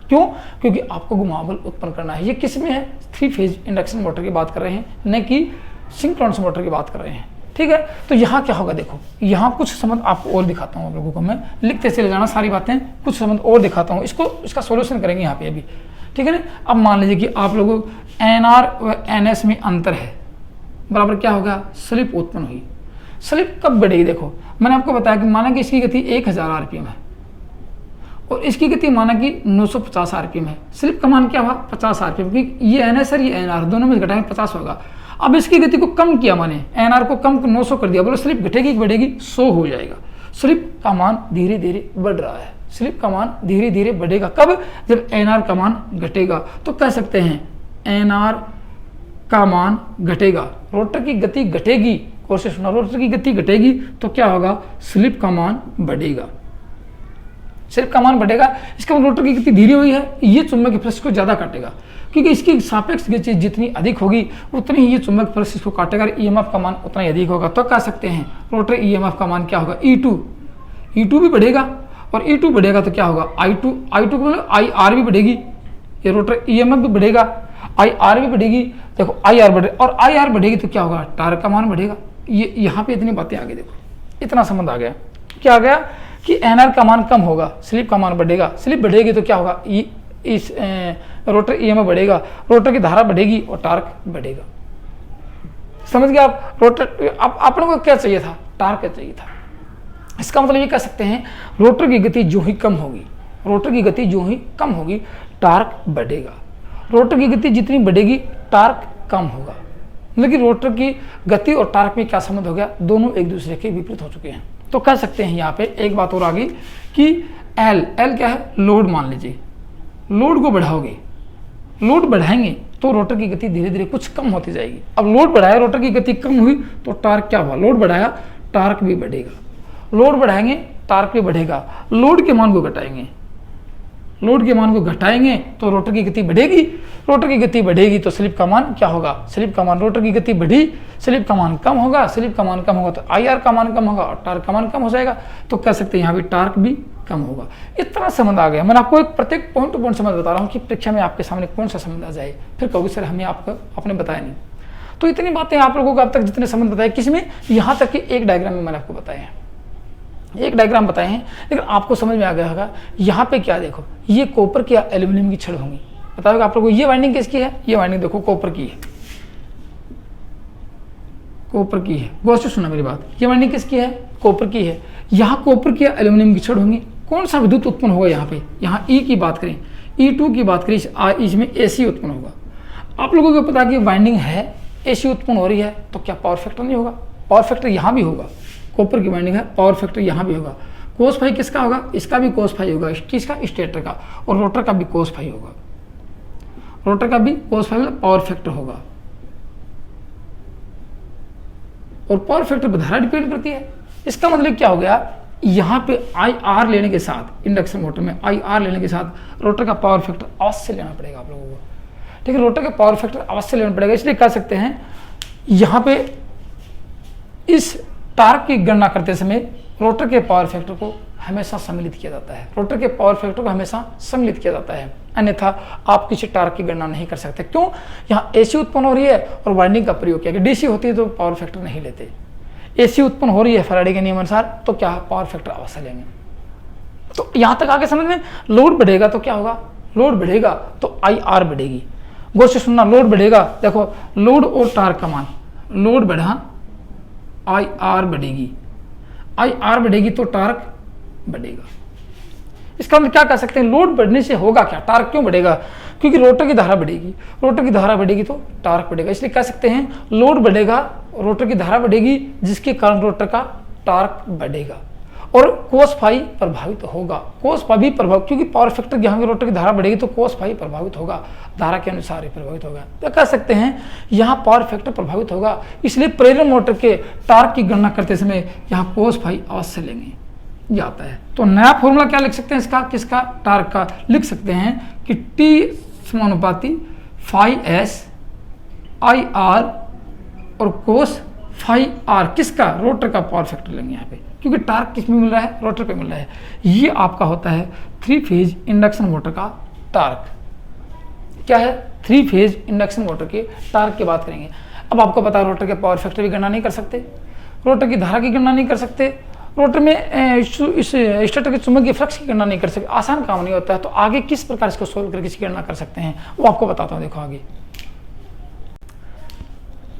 क्यों, क्योंकि आपको घुमावल उत्पन्न करना है। ये किस में है, 3 फेज इंडक्शन मोटर की बात कर रहे हैं, न कि सिंक्रोनस मोटर की बात कर रहे हैं। ठीक है, तो यहाँ क्या होगा, देखो यहाँ कुछ संबंध आपको और दिखाता हूँ। आप लोगों को मैं लिखते चले जाना सारी बातें, कुछ संबंध और दिखाता हूँ। इसका सोल्यूशन करेंगे यहाँ पे। अभी ठीक है ना। अब मान लीजिए कि आप लोगों NR और NS में अंतर है, बराबर क्या होगा, स्लिप उत्पन्न हुई। स्लिप कब बढ़ेगी, देखो मैंने आपको बताया कि माना कि इसकी गति 1000 आरपीएम है और इसकी गति माना कि 950 आरपीएम है। स्लिप का मान क्या हुआ, 50 आरपीएम, क्योंकि ये NS और ये NR दोनों में घटाएंगे 50 होगा। अब इसकी गति को कम किया, माने NR को कम 900 कर दिया, बोलो स्लिप घटेगी कि बढ़ेगी, 100 हो जाएगा। स्लिप का मान धीरे धीरे बढ़ रहा है, स्लिप का मान धीरे धीरे बढ़ेगा। कब, जब NR का मान घटेगा। तो कह सकते हैं NR का मान घटेगा, रोटर की गति घटेगी, कोशिश सुना, रोटर की गति घटेगी तो क्या होगा, स्लिप का मान बढ़ेगा। स्लिप का मान बढ़ेगा, इसका मतलब रोटर की गति धीरे हुई है, ये चुंबकीय फ्लक्स को ज्यादा काटेगा, क्योंकि इसकी सापेक्ष गति जितनी अधिक होगी उतनी ही ये चुंबकीय फ्लक्स इसको काटेगा, ईएमएफ का मान उतना ही अधिक होगा। तो कह सकते हैं रोटर ईएमएफ का मान क्या होगा, E2 भी बढ़ेगा, और E2 बढ़ेगा तो क्या होगा, I2 को मतलब IR भी बढ़ेगी, ये रोटर ईएमएफ भी बढ़ेगा, IR भी बढ़ेगी, देखो IR बढ़ेगा, और IR बढ़ेगी तो क्या होगा, टार्क का मान बढ़ेगा। ये यहाँ पे इतनी बातें आ गई, देखो इतना संबंध आ गया। क्या आ गया कि NR का मान कम होगा, स्लिप का मान बढ़ेगा, स्लिप बढ़ेगी तो क्या होगा, इस रोटर ईएमएफ बढ़ेगा, रोटर की धारा बढ़ेगी और टार्क बढ़ेगा। समझ गए आप। रोटर आप लोगों को क्या चाहिए था, टार्क चाहिए था। इसका मतलब ये कह सकते हैं रोटर की गति जो ही कम होगी, रोटर की गति जो ही कम होगी टार्क बढ़ेगा, रोटर की गति जितनी बढ़ेगी टार्क कम होगा। लेकिन रोटर की गति और टार्क में क्या संबंध हो गया, दोनों एक दूसरे के विपरीत हो चुके हैं। तो कह सकते हैं यहाँ पे एक बात और आ गई कि एल क्या है, लोड मान लीजिए, लोड को बढ़ाओगे, लोड बढ़ाएंगे तो रोटर की गति धीरे धीरे कुछ कम होती जाएगी। अब लोड बढ़ाया, रोटर की गति कम हुई तो टार्क क्या हुआ, लोड बढ़ाया टार्क भी बढ़ेगा, लोड बढ़ाएंगे टार्क भी बढ़ेगा। लोड के मान को घटाएंगे, लोड के मान को घटाएंगे तो रोटर की गति बढ़ेगी, रोटर की गति बढ़ेगी तो स्लिप का मान क्या होगा, स्लिप का मान, रोटर की गति बढ़ी स्लिप का मान कम होगा, स्लिप का मान कम होगा तो IR का मान कम होगा और टार्क का मान कम हो जाएगा। तो कह सकते हैं यहाँ भी टार्क भी कम होगा। इतना संबंध आ गया। मैंने आपको एक प्रत्येक पॉइंट टू पॉइंट समझ बता रहा हूँ कि परीक्षा में आपके सामने कौन सा संबंध आ जाए, फिर कहोगे सर हमें आपको आपने बताया नहीं। तो इतनी बातें आप लोगों को अब तक जितने संबंध बताए, किसमें, यहाँ तक कि एक डायग्राम में मैंने आपको बताया है, एक डायग्राम बताए हैं, लेकिन आपको समझ में आ गया होगा। यहाँ पे क्या देखो, ये कॉपर की या एल्यूमिनियम की छड़ होंगी, बताओगे आप लोगों को। ये वाइंडिंग किसकी है, ये वाइंडिंग देखो कॉपर की है, कॉपर की है, गौर से सुना मेरी बात, ये वाइंडिंग किसकी है, कॉपर की है। यहाँ कॉपर की या एल्यूमिनियम की छड़ होंगी, कौन सा विद्युत उत्पन्न होगा यहाँ पे, यहाँ E की बात करें, E2 की बात करें, इसमें AC उत्पन्न होगा। आप लोगों को पता कि वाइंडिंग है, AC उत्पन्न हो रही है तो क्या पावर फैक्टर नहीं होगा, पावर फैक्टर यहाँ भी होगा, कॉपर की वाइंडिंग है, पावर फैक्टर यहाँ भी होगा। कोस फाई किसका होगा, इसका भी कोस फाई होगा, किसका, स्टेटर का, और रोटर का भी कोस फाई होगा, रोटर का भी कोस फाई पावर फैक्टर होगा। और पावर फैक्टर पर धारा डिपेंड करती है। इसका मतलब क्या हो गया, यहाँ पे IR लेने के साथ, इंडक्शन मोटर में IR लेने के साथ रोटर का पावर फैक्टर अवश्य लेना पड़ेगा आप लोगों को, ठीक है, रोटर का पावर फैक्टर अवश्य लेना पड़ेगा। इसलिए कह सकते हैं यहाँ पे इस टार्क की गणना करते समय रोटर के पावर फैक्टर को हमेशा सम्मिलित किया जाता है, रोटर के पावर फैक्टर को हमेशा सम्मिलित किया जाता है, अन्यथा आप किसी टार्क की गणना नहीं कर सकते। क्यों, यहाँ AC उत्पन्न हो रही है और वाइंडिंग का प्रयोग किया, DC होती है तो पावर फैक्टर नहीं लेते, AC उत्पन्न हो रही है फैराडे के नियम अनुसार तो क्या पावर फैक्टर अवश्य लेंगे। तो यहाँ तक आगे समझ में, लोड बढ़ेगा तो क्या होगा, लोड बढ़ेगा तो IR बढ़ेगी। गौर से सुनना, लोड बढ़ेगा, देखो लोड और टार्क का मान, लोड बढ़ा IR बढ़ेगी, IR बढ़ेगी तो टार्क बढ़ेगा। इसका मतलब क्या कह सकते हैं, लोड बढ़ने से होगा क्या, टार्क क्यों बढ़ेगा, क्योंकि रोटर की धारा बढ़ेगी, रोटर की धारा बढ़ेगी तो टार्क बढ़ेगा। इसलिए कह सकते हैं लोड बढ़ेगा, रोटर की धारा बढ़ेगी, जिसके कारण रोटर का टार्क बढ़ेगा और कोस फाई प्रभावित होगा, कोस फाई भी प्रभावित, क्योंकि पावर फैक्टर यहाँ रोटर की धारा बढ़ेगी तो कोस फाई प्रभावित होगा, धारा के अनुसार ही प्रभावित होगा। तो कह सकते हैं यहाँ पावर फैक्टर प्रभावित होगा। इसलिए प्रेरण मोटर के टार्क की गणना करते समय यहाँ कोस फाई अवश्य लेंगे जाता है। तो नया फॉर्मूला क्या लिख सकते हैं इसका, किसका, टार्क का, लिख सकते हैं कि T समानुपाती फाई S IR और कोस फाई R, किसका, रोटर का पावर फैक्टर लेंगे यहाँ पे, क्योंकि टार्क किस में मिल रहा है, रोटर पे मिल रहा है। ये आपका होता है 3 फेज इंडक्शन मोटर का टार्क। क्या है, 3 फेज इंडक्शन मोटर के टार्क की बात करेंगे। अब आपको पता है रोटर के पावर फैक्टर की गणना नहीं कर सकते, रोटर की धारा की गणना नहीं कर सकते, रोटर में इस स्टेटर के चुंबकीय फ्लक्स की गणना नहीं कर सकते, आसान काम नहीं होता है। तो आगे किस प्रकार इसको सोल्व करके इसकी गणना कर सकते हैं वो आपको बताता हूँ। देखो आगे,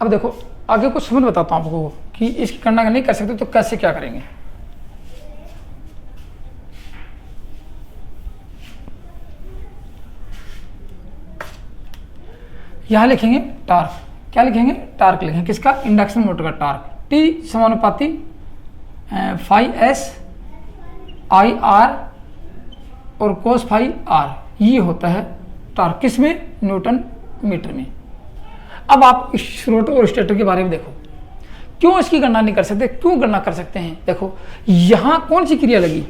अब देखो आगे कुछ समझ बताता हूँ आपको कि इसकी गणना नहीं कर सकते तो कैसे क्या करेंगे। यहां लिखेंगे टार्क, क्या लिखेंगे? टार्क लिखेंगे। किसका? इंडक्शन मोटर का टार्क। टी समानुपाती फाई एस आई आर और कोस फाई आर, ये होता है टार्क। किसमें? न्यूटन मीटर में। अब आप इस रोटर और स्टेटर के बारे में देखो, क्यों इसकी गणना नहीं कर सकते, क्यों गणना कर सकते हैं। देखो यहां कौन सी क्रिया लगी?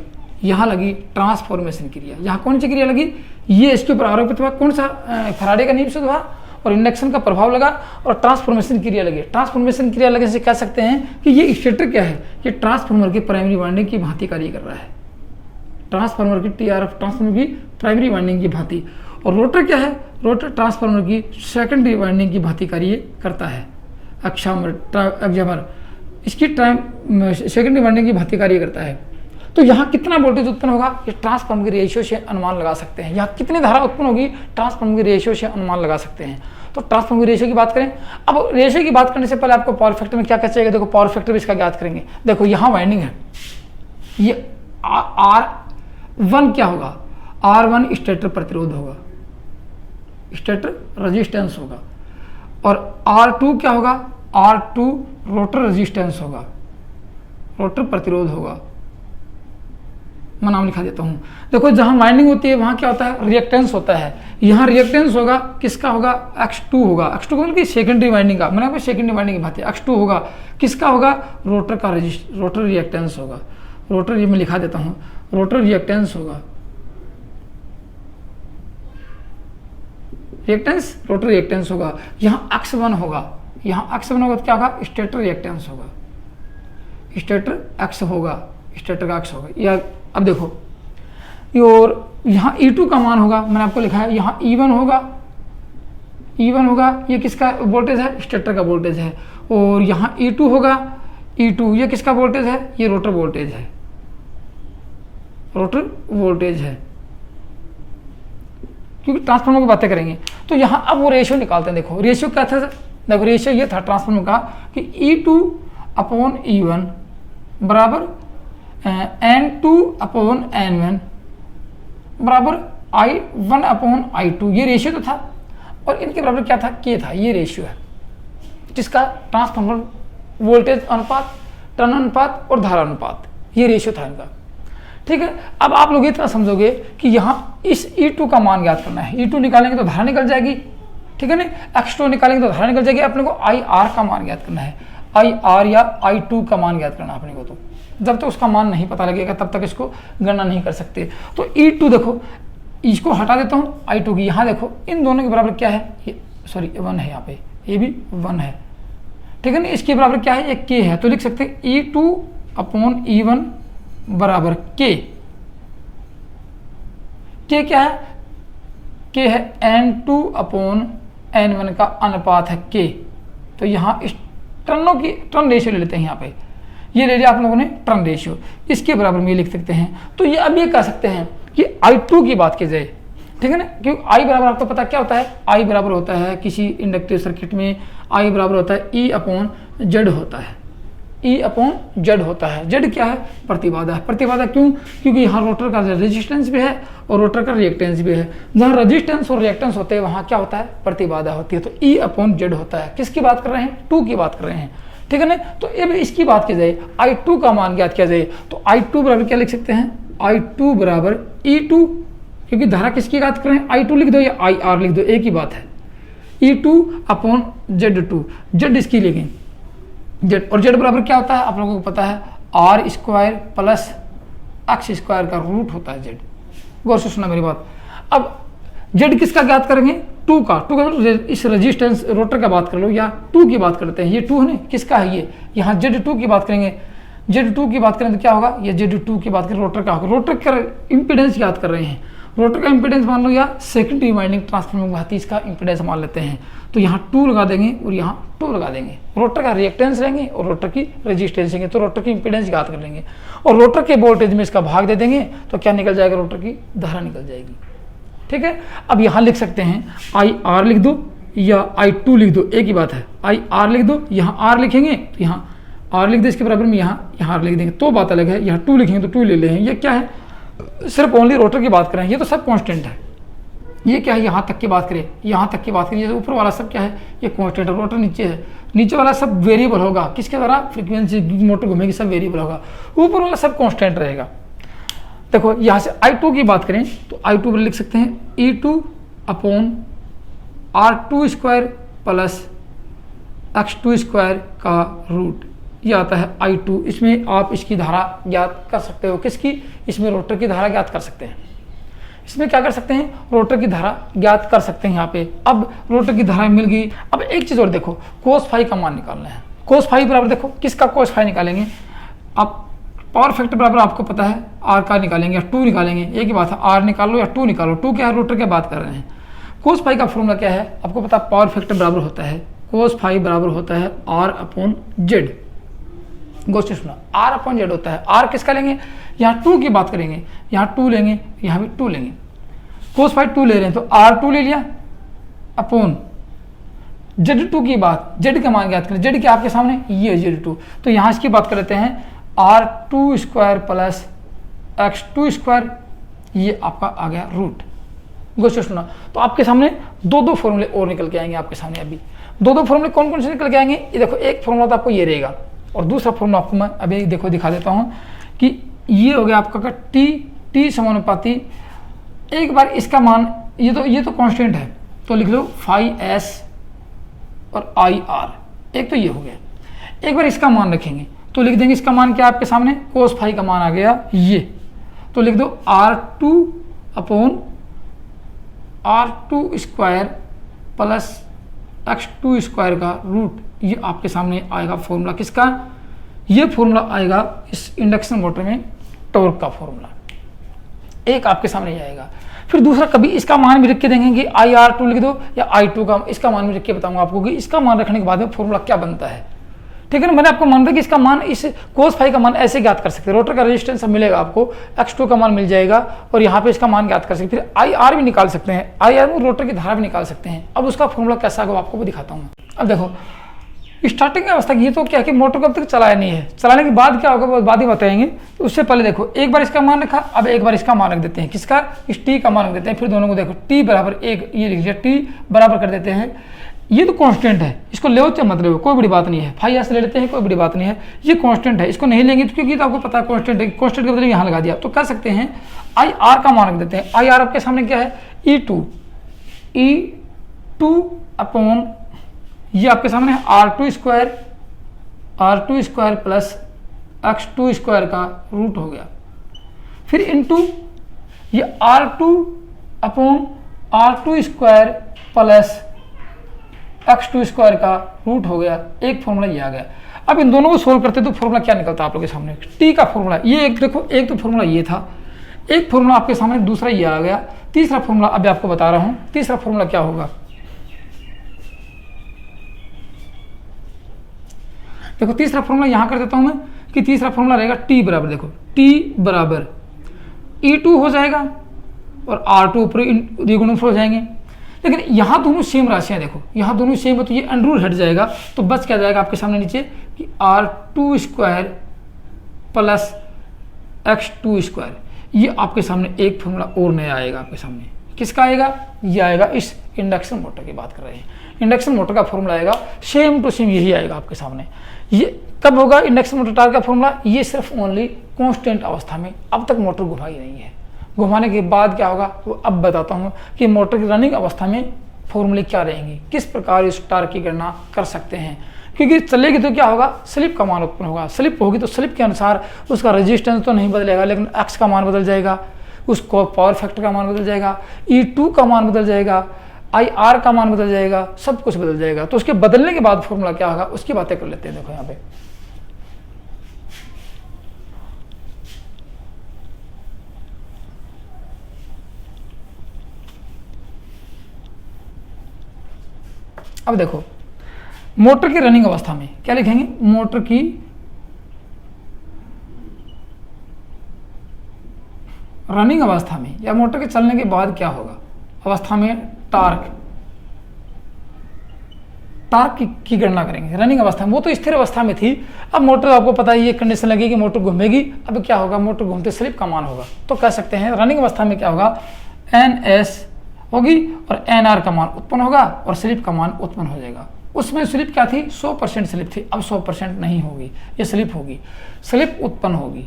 यहां लगी ट्रांसफॉर्मेशन क्रिया। यहां कौन सी क्रिया लगी? ये इसके ऊपर आरोपित हुआ कौन सा? फैराडे का नियम सिद्ध हुआ और इंडक्शन का प्रभाव लगा और ट्रांसफॉर्मेशन क्रिया लगी। ट्रांसफॉर्मेशन क्रिया लगने से कह सकते हैं कि ये स्टेटर क्या है? ये ट्रांसफार्मर की प्राइमरी वाइंडिंग की भांति कार्य कर रहा है। ट्रांसफार्मर की TRF ट्रांसफार्मर की प्राइमरी वाइंडिंग की भांति। और रोटर क्या है? रोटर ट्रांसफार्मर की सेकेंडरी वाइंडिंग की भांति कार्य करता है। अक्षामर इसकी सेकेंडरी वाइंडिंग की भांति कार्य करता है। तो यहाँ कितना वोल्टेज उत्पन्न होगा? ये ट्रांसफार्मर की रेशियो से अनुमान लगा सकते हैं। यहाँ कितनी धारा उत्पन्न होगी? ट्रांसफार्मर की रेशियो से अनुमान लगा सकते हैं। तो ट्रांसफार्मर की रेशियो की बात करें। अब रेशियो की बात करने से पहले आपको पावर फैक्टर में क्या क्या चाहिए? देखो पावर फैक्टर भी इसका ज्ञात करेंगे। देखो यहाँ वाइंडिंग है, ये R1 क्या होगा? R1 स्टेटर प्रतिरोध होगा, स्टेटर रेजिस्टेंस होगा। और R2 क्या होगा? R2 रोटर रेजिस्टेंस होगा, रोटर प्रतिरोध होगा। मैं नाम लिखा देता हूं। देखो जहां वाइंडिंग होती है वहां क्या होता है? रिएक्टेंस होता है। यहाँ रिएक्टेंस होगा, किसका होगा? X2 होगा। X2 मतलब कि सेकेंडरी वाइंडिंग का, मैंने आपको सेकेंडरी वाइंडिंग की बात है। X2 होगा, किसका होगा? रोटर का रोटर रिएक्टेंस होगा। रोटर, ये मैं लिखा देता हूं, रोटर रिएक्टेंस होगा। रिएक्टेंस, रोटर रिएक्टेंस होगा। यहाँ X1 होगा, यहाँ X1 होगा तो क्या होगा? स्टेटर रिएक्टेंस होगा, स्टेटर X होगा, स्टेटर का X होगा। या अब देखो, और यहाँ E2 का मान होगा, मैंने आपको लिखा है। यहाँ E1 होगा, E1 होगा, ये किसका वोल्टेज है? स्टेटर का वोल्टेज है। और यहाँ E2 होगा, E2 ये किसका वोल्टेज है? ये रोटर वोल्टेज है, रोटर वोल्टेज है, क्योंकि ट्रांसफार्मर की बातें करेंगे। तो यहाँ अब वो रेशियो निकालते हैं। देखो रेशियो क्या था? देखो रेशियो ये था ट्रांसफार्मर का कि E2/E1 बराबर N2/N1 बराबर I1/I2, ये रेशियो तो था। और इनके बराबर क्या था? K था। ये रेशियो है जिसका ट्रांसफार्मर वोल्टेज अनुपात, टर्न अनुपात और धारा अनुपात, ये रेशियो था इनका। ठीक है, अब आप लोग इतना समझोगे कि यहाँ इस E2 का मान ज्ञात करना है। E2 निकालेंगे तो धारा निकल जाएगी, ठीक है ना। X2 निकालेंगे तो धारा निकल जाएगी। अपने को IR का मान ज्ञात करना है, IR या I2 का मान ज्ञात करना अपने को। तो जब तक उसका मान नहीं पता लगेगा तब तक इसको गणना नहीं कर सकते। तो E2 देखो, इसको हटा देता हूँ, I2 की। यहाँ देखो इन दोनों के बराबर क्या है? ये सॉरी 1 है, यहाँ पे ये भी 1 है, ठीक है ना। इसके बराबर क्या है? ये K है। तो लिख सकते हैं E2/E1 बराबर K। K क्या है? K है N2/N1 का अनुपात है K। तो यहाँ इस टर्नों की टर्न रेशियो ले लेते हैं। यहाँ पे ये ले लिया आप लोगों ने टर्न रेशियो, इसके बराबर में लिख सकते हैं। तो ये अब ये कह सकते हैं कि I2 की बात की जाए, ठीक है ना। क्योंकि I बराबर आपको पता क्या होता है? I बराबर होता है किसी इंडक्टिव सर्किट में I बराबर होता है E/Z होता है, E/Z होता है। Z क्या है? प्रतिबाधा। प्रतिबाधा क्यों? क्योंकि यहाँ रोटर का रेजिस्टेंस भी है और रोटर का रिएक्टेंस भी है। जहाँ रेजिस्टेंस और रिएक्टेंस होते हैं वहाँ क्या होता है? प्रतिबाधा होती है। तो E/Z होता है। किसकी बात कर रहे हैं? 2 की बात कर रहे हैं, ठीक है ना। तो अब इसकी बात की जाए, I2 का मान ज्ञात किया जाए, तो I2 बराबर क्या लिख सकते हैं? I2 बराबर E2, क्योंकि धारा किसकी बात कर रहे हैं? I2 लिख दो या IR लिख दो, एक ही बात है। E2/Z2, Z इसकी लिखें Z, और Z बराबर क्या होता है? आप लोगों को पता है R² प्लस X² का रूट होता है Z। गौर से सुना मेरी बात। अब Z किसका ज्ञात करेंगे? 2 का। 2 का इस रेजिस्टेंस रोटर का बात कर लो, या 2 की बात करते हैं। ये 2 है ना, किसका है ये? यहाँ Z2 की बात करेंगे। Z2 की बात करें तो क्या होगा? ये Z2 की बात करें रोटर का होगा। रोटर का इम्पीडेंस याद कर रहे हैं। रोटर का इंपीडेंस मान लो या सेकेंडरी वाइंडिंग ट्रांसफार्मर में बहती इसका इंपीडेंस मान लेते हैं, तो यहाँ 2 लगा देंगे और यहाँ 2 लगा देंगे। रोटर का रिएक्टेंस लेंगे और रोटर की रेजिस्टेंस लेंगे, तो रोटर की इंपीडेंस याद कर लेंगे और रोटर के वोल्टेज में इसका भाग दे देंगे, तो क्या निकल जाएगा, रोटर की धारा निकल जाएगी। ठीक है, अब यहाँ लिख सकते हैं IR लिख दो या I2 लिख दो, एक ही बात है। IR लिख दो, यहाँ R लिखेंगे तो यहाँ R लिख दो, इसके बराबर में यहाँ R लिख देंगे, तो बात अलग है। यहाँ 2 लिखेंगे तो 2 ले लें। ये क्या है, सिर्फ ओनली रोटर की बात करें, ये तो सब कांस्टेंट है। ये क्या है, यहाँ तक की बात करें, यहाँ तक की बात करें, जैसे ऊपर वाला सब क्या है, ये कांस्टेंट है, रोटर नीचे है, नीचे वाला सब वेरिएबल होगा, किसके द्वारा, फ्रीक्वेंसी मोटर घूमेगी, सब वेरिएबल होगा, ऊपर वाला सब कांस्टेंट रहेगा। देखो यहाँ से I2 की बात करें तो I2 लिख सकते हैं E2 upon R2 square plus X2 square का रूट, ये आता है I2। इसमें आप इसकी धारा ज्ञात कर सकते हो, किसकी, इसमें रोटर की धारा ज्ञात कर सकते हैं। इसमें क्या कर सकते हैं, रोटर की धारा ज्ञात कर सकते हैं यहाँ पे। अब रोटर की धारा मिल गई। अब एक चीज़ और देखो, कोस फाई का मान निकालना है। कोस फाई बराबर देखो किसका कोस फाई निकालेंगे, अब पावर फैक्टर बराबर आपको पता है R का निकालेंगे या 2 निकालेंगे, एक ही बात है, R निकालो या 2 निकालो। 2 क्या है, रोटर की बात कर रहे हैं। कोस फाई का फॉर्मूला क्या है, आपको पता है, पावर फैक्टर बराबर होता है, कोस फाई बराबर होता है R अपॉन जेड। गोष्ठी सुना, R अपॉन जेड होता है। R किसका लेंगे, यहाँ 2 की बात करेंगे, यहाँ 2 लेंगे, यहाँ भी 2 लेंगे। कोस फाई 2 ले रहे हैं तो R2 ले लिया अपॉन Z2 की बात, Z का मान ज्ञात करें। Z क्या आपके सामने, ये Z2, तो यहाँ इसकी बात कर लेते हैं R2 square plus X2 square, ये आपका आ गया रूट। गोष्ठी सुना, तो आपके सामने 2 फॉर्मूले और निकल के आएंगे आपके सामने। अभी 2 फॉर्मूले कौन कौन से निकल के आएंगे, ये देखो, एक फॉर्मूला तो आपको ये रहेगा और दूसरा फॉर्मूला आपको मैं अभी देखो दिखा देता हूँ कि ये हो गया आपका टी समानुपाती। एक बार इसका मान, ये तो कांस्टेंट है, तो लिख लो फाई एस और IR, एक तो ये हो गया। एक बार इसका मान रखेंगे तो लिख देंगे, इसका मान क्या आपके सामने, कोस फाई का मान आ गया ये, तो लिख दो R2 upon R2 square plus X2 square का रूट, ये आपके सामने आएगा फॉर्मूला किसका, ये फॉर्मूला आएगा इस इंडक्शन मोटर में टॉर्क का फॉर्मूला, एक आपके सामने आएगा। फिर दूसरा, कभी इसका मान भी रख के देंगे कि IR2 लिख दो या I2 का, इसका मान भी रख के बताऊंगा आपको कि इसका मान रखने के बाद में फॉर्मूला क्या बनता है। ठीक है ना, मैंने आपको मान दिया कि इसका मान, इस कोस फाई का मान ऐसे ज्ञात कर सकते हैं। रोटर का रेजिस्टेंस सब मिलेगा आपको, X2 का मान मिल जाएगा और यहाँ पे इसका मान ज्ञात कर सकते हैं। फिर IR भी निकाल सकते हैं, IR में रोटर की धारा भी निकाल सकते हैं। अब उसका फॉर्मूला कैसा होगा आपको भी दिखाता हूँ। अब देखो स्टार्टिंग की अवस्था, ये तो क्या है कि मोटर को अब तक चलाया नहीं है, चलाने के बाद क्या होगा वो बाद ही बताएंगे। तो उससे पहले देखो, एक बार इसका मान रखा, अब एक बार इसका मान रख देते हैं, किसका, इस टी का मान रख देते हैं। फिर दोनों को देखो, टी बराबर 1, ये लिख लिया, टी बराबर कर देते हैं। ये तो कांस्टेंट है, इसको ले चाहे मत ले, कोई बड़ी बात नहीं है। फाई ऐसे ले लेते हैं, कोई बड़ी बात नहीं है। ये कांस्टेंट है, इसको नहीं लेंगे तो क्योंकि तो आपको पता है कांस्टेंट है, कांस्टेंट के बदले यहाँ लगा दिया। तो कर सकते हैं IR का मान रख देते हैं। IR आपके सामने क्या है, E2 अपॉन, ये आपके सामने है R2 square plus X2 square का रूट हो गया। फिर इनटू ये R2 upon R2 square plus X2 square का रूट हो गया। एक फॉर्मूला ये आ गया। अब इन दोनों को सोल्व करते तो फॉर्मूला क्या निकलता है आप लोगों के सामने, टी का फॉर्मूला। ये एक देखो, एक तो फॉर्मूला ये था, एक फॉर्मूला आपके सामने, दूसरा ये आ गया। तीसरा फॉर्मूला अभी आपको बता रहा हूं, तीसरा फॉर्मूला क्या होगा। देखो तीसरा फॉर्मूला यहां कर देता हूं मैं कि तीसरा फॉर्मूला रहेगा टी बराबर, देखो टी बराबर E2 हो जाएगा और R2 ऊपर गुणनफल हो जाएंगे। लेकिन यहाँ दोनों सेम राशियाँ, देखो यहाँ दोनों सेम है तो ये अंडर हट जाएगा, तो बच क्या जाएगा आपके सामने नीचे कि R2 square plus X2 square. ये आपके सामने एक फॉर्मूला और नया आएगा आपके सामने। किसका आएगा, ये आएगा इस इंडक्शन मोटर की बात कर रहे हैं। इंडक्शन मोटर का फॉर्मूला आएगा सेम टू सेम, यही आएगा आपके सामने। ये कब होगा इंडक्शन मोटर टार का फॉर्मूला, ये सिर्फ ओनली कांस्टेंट अवस्था में, अब तक मोटर घुमाई नहीं है। घुमाने के बाद क्या होगा वो अब बताता हूँ कि मोटर की रनिंग अवस्था में फॉर्मूले क्या रहेंगे, किस प्रकार इस टार की गणना कर सकते हैं। क्योंकि चलेगी तो क्या होगा, स्लिप का मान उत्पन्न होगा। स्लिप होगी तो स्लिप के अनुसार उसका रेजिस्टेंस तो नहीं बदलेगा, लेकिन एक्स का मान बदल जाएगा, उसको पावर फैक्टर का मान बदल जाएगा, E2 का मान बदल जाएगा, IR का मान बदल जाएगा, सब कुछ बदल जाएगा। तो उसके बदलने के बाद फॉर्मूला क्या होगा उसकी बातें कर लेते हैं। देखो यहाँ पे अब देखो मोटर की रनिंग अवस्था में क्या लिखेंगे, मोटर की रनिंग अवस्था में या मोटर के चलने के बाद क्या होगा, अवस्था में टार्क की गणना करेंगे रनिंग अवस्था में। वो तो स्थिर अवस्था में थी, अब मोटर आपको पता है ये कंडीशन लगी कि मोटर घूमेगी, अब क्या होगा, मोटर घूमते स्लिप का मान होगा। तो कह सकते हैं रनिंग अवस्था में क्या होगा, NS होगी और NR का मान उत्पन्न होगा और स्लिप का मान उत्पन्न हो जाएगा। उसमें स्लिप क्या थी, 100% स्लिप थी, अब 100% नहीं होगी, ये स्लिप होगी, स्लिप उत्पन्न होगी,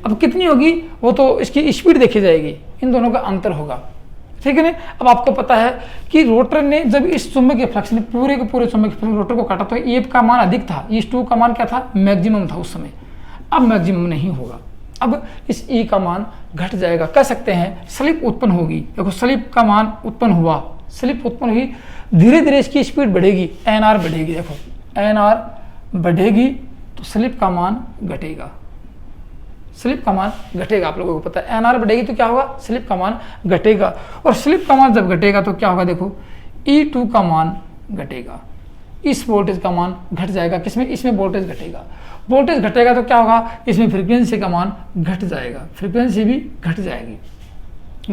अब कितनी होगी वो तो इसकी स्पीड देखी जाएगी, इन दोनों का अंतर होगा, ठीक है ना। अब आपको पता है कि रोटर ने जब इस चुंबकीय फ्लक्स ने पूरे के पूरे चुंबकीय फ्लक्स रोटर को काटा तो ए का मान अधिक था, इस 2 का मान क्या था, मैक्सिमम था उस समय, अब मैक्सिमम नहीं होगा, अब इस ई का मान घट जाएगा। कह सकते हैं स्लिप उत्पन्न होगी, देखो स्लिप का मान उत्पन्न हुआ, स्लिप उत्पन्न हुई, धीरे धीरे इसकी स्पीड बढ़ेगी, NR बढ़ेगी, देखो NR बढ़ेगी तो स्लिप का मान घटेगा, स्लिप का मान घटेगा, आप लोगों को पता है NR बढ़ेगी तो क्या होगा, स्लिप का मान घटेगा, और स्लिप का मान जब घटेगा तो क्या होगा, देखो E2 का मान घटेगा, इस वोल्टेज का मान घट जाएगा, किसमें, इसमें वोल्टेज घटेगा, वोल्टेज घटेगा तो क्या होगा, इसमें फ्रीक्वेंसी का मान घट जाएगा, फ्रीक्वेंसी भी घट जाएगी।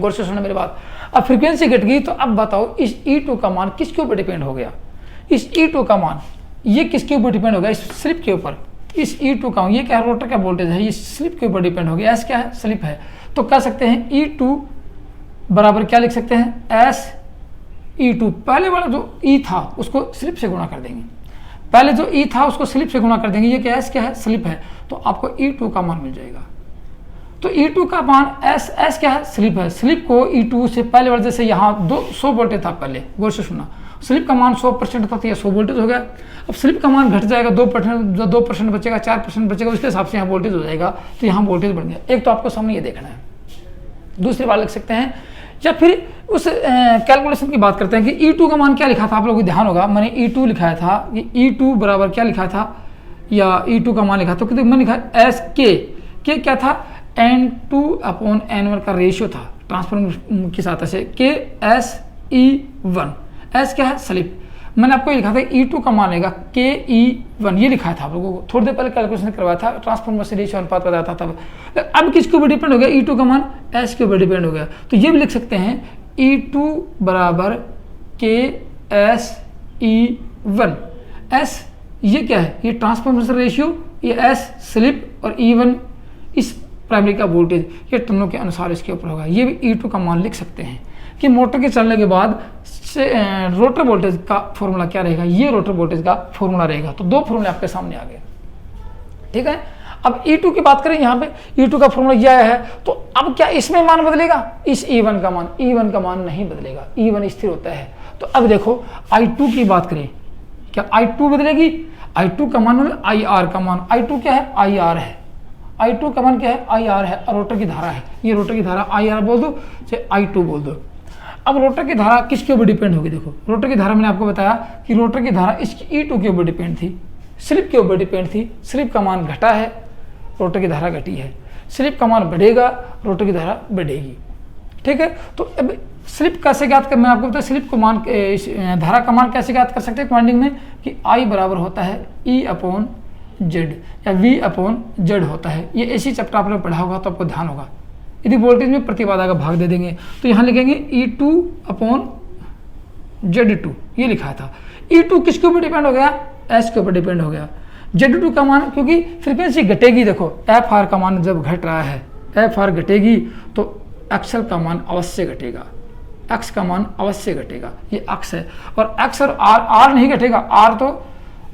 गौर से सुनो मेरी बात, अब फ्रीक्वेंसी घट गई तो अब बताओ इस E2 का मान किसके ऊपर डिपेंड हो गया, इस E2 का मान ये किसके ऊपर डिपेंड हो गया, इस स्लिप के ऊपर, इस E2 का ये क्या है, रोटर का वोल्टेज है, ये स्लिप के ऊपर डिपेंड हो गया, S क्या है, स्लिप है, तो कह सकते हैं E2 बराबर क्या लिख सकते हैं, S E2, पहले वाला जो E था उसको स्लिप से गुणा कर देंगे, पहले जो E था उसको स्लिप से गुणा कर देंगे, ये क्या S क्या है, स्लिप है, तो आपको E2 का मान मिल जाएगा। तो E2 का मान S क्या है, स्लिप है, स्लिप को E2 से पहले वाले जैसे यहाँ 100 वोल्टेज था पहले, गौर से सुनना, स्लिप का मान 100% था तो यह 100 वोल्टेज हो गया, अब स्लिप का मान घट जाएगा 2%, जो 2% बचेगा 4% बचेगा, उसके हिसाब से यहाँ वोल्टेज हो जाएगा, तो यहाँ वोल्टेज बढ़ गया। एक तो आपको सामने ये देखना है, दूसरी बात लिख सकते हैं, या फिर उस कैलकुलेशन की बात करते हैं कि E2 का मान क्या लिखा था, आप लोगों को ध्यान होगा, मैंने E2 लिखाया था, ये E2 बराबर क्या लिखा था, या E2 का मान लिखा तो मैंने लिखा के क्या था, N2/N1 का रेशियो था ट्रांसफॉर्मर की सहायता से, KSE1, S क्या है, स्लिप, मैंने आपको लिखा था E2 का मान लेगा KE1, ये लिखा था आप लोगों को, थोड़ी देर पहले कैलकुलेशन करवाया था, ट्रांसफॉर्मर से रेशियो अनुपात बताया था तब। अब किसके ऊपर डिपेंड हो गया, E2 का मान S के ऊपर डिपेंड हो गया, तो ये भी लिख सकते हैं E2 बराबर KSE1, S ये क्या है, ये ट्रांसफॉर्मर से रेशियो, ये S स्लिप और E1 इस प्राइमरी का वोल्टेज, ये टर्नों के अनुसार इसके ऊपर होगा, ये भी E2 का मान लिख सकते हैं कि मोटर के चलने के बाद से रोटर वोल्टेज का फॉर्मूला क्या रहेगा, ये रोटर वोल्टेज का फॉर्मूला रहेगा। तो 2 फॉर्मूले आपके सामने आ गए, ठीक है। अब E2 की बात करें, यहाँ पे E2 का फॉर्मूला ये आया है, तो अब क्या इसमें मान बदलेगा, इस E1 का मान नहीं बदलेगा, E1 स्थिर होता है। तो अब देखो I2 की बात करें, क्या I2 बदलेगी, I2 का मान IR का मान, I2 क्या है, IR है, I2 का मान क्या है, IR है, और रोटर की धारा है, ये रोटर की धारा IR बोल दो चाहे I2 बोल दो। अब रोटर की धारा किसके ऊपर डिपेंड होगी, देखो रोटर की धारा मैंने आपको बताया कि रोटर की धारा इसकी E2 के ऊपर डिपेंड थी, स्लिप के ऊपर डिपेंड थी, स्लिप का मान घटा है, रोटर की धारा घटी है, स्लिप का मान बढ़ेगा, रोटर की धारा बढ़ेगी, ठीक है। तो अब स्लिप कैसे ज्ञात कर, मैं आपको बताया स्लिप को मान धारा का मान कैसे ज्ञात कर सकते हैं वाइंडिंग में, कि I बराबर होता है E/Z या V/Z होता है, ये ऐसी चैप्टर आपने पढ़ा होगा तो आपको ध्यान होगा। यदि वोल्टेज में प्रतिबाधा का भाग दे देंगे तो यहाँ लिखेंगे E2/Z2, ये लिखा था। E2 किसके ऊपर डिपेंड हो गया, S के ऊपर डिपेंड हो गया। Z2 का मान, क्योंकि फ्रीक्वेंसी घटेगी, देखो FR का मान जब घट रहा है, FR घटेगी तो XL का मान अवश्य घटेगा, X का मान अवश्य घटेगा, ये X है, और X और R नहीं घटेगा,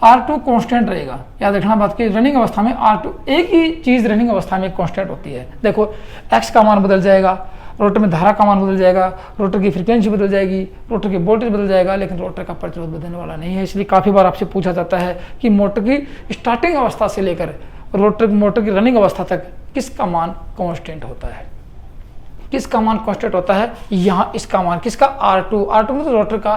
R2 कांस्टेंट रहेगा। याद रखना बात की, रनिंग अवस्था में R2 एक ही चीज़ रनिंग अवस्था में कांस्टेंट होती है। देखो X का मान बदल जाएगा, रोटर में धारा का मान बदल जाएगा, रोटर की फ्रीक्वेंसी बदल जाएगी, रोटर की वोल्टेज बदल जाएगा, लेकिन रोटर का प्रतिरोध बदलने वाला नहीं है। इसलिए काफ़ी बार आपसे पूछा जाता है कि मोटर की स्टार्टिंग अवस्था से लेकर मोटर की रनिंग अवस्था तक किसका मान कांस्टेंट होता है, किसका मान कांस्टेंट होता है। यहाँ इसका मान किसका, R2 मतलब रोटर का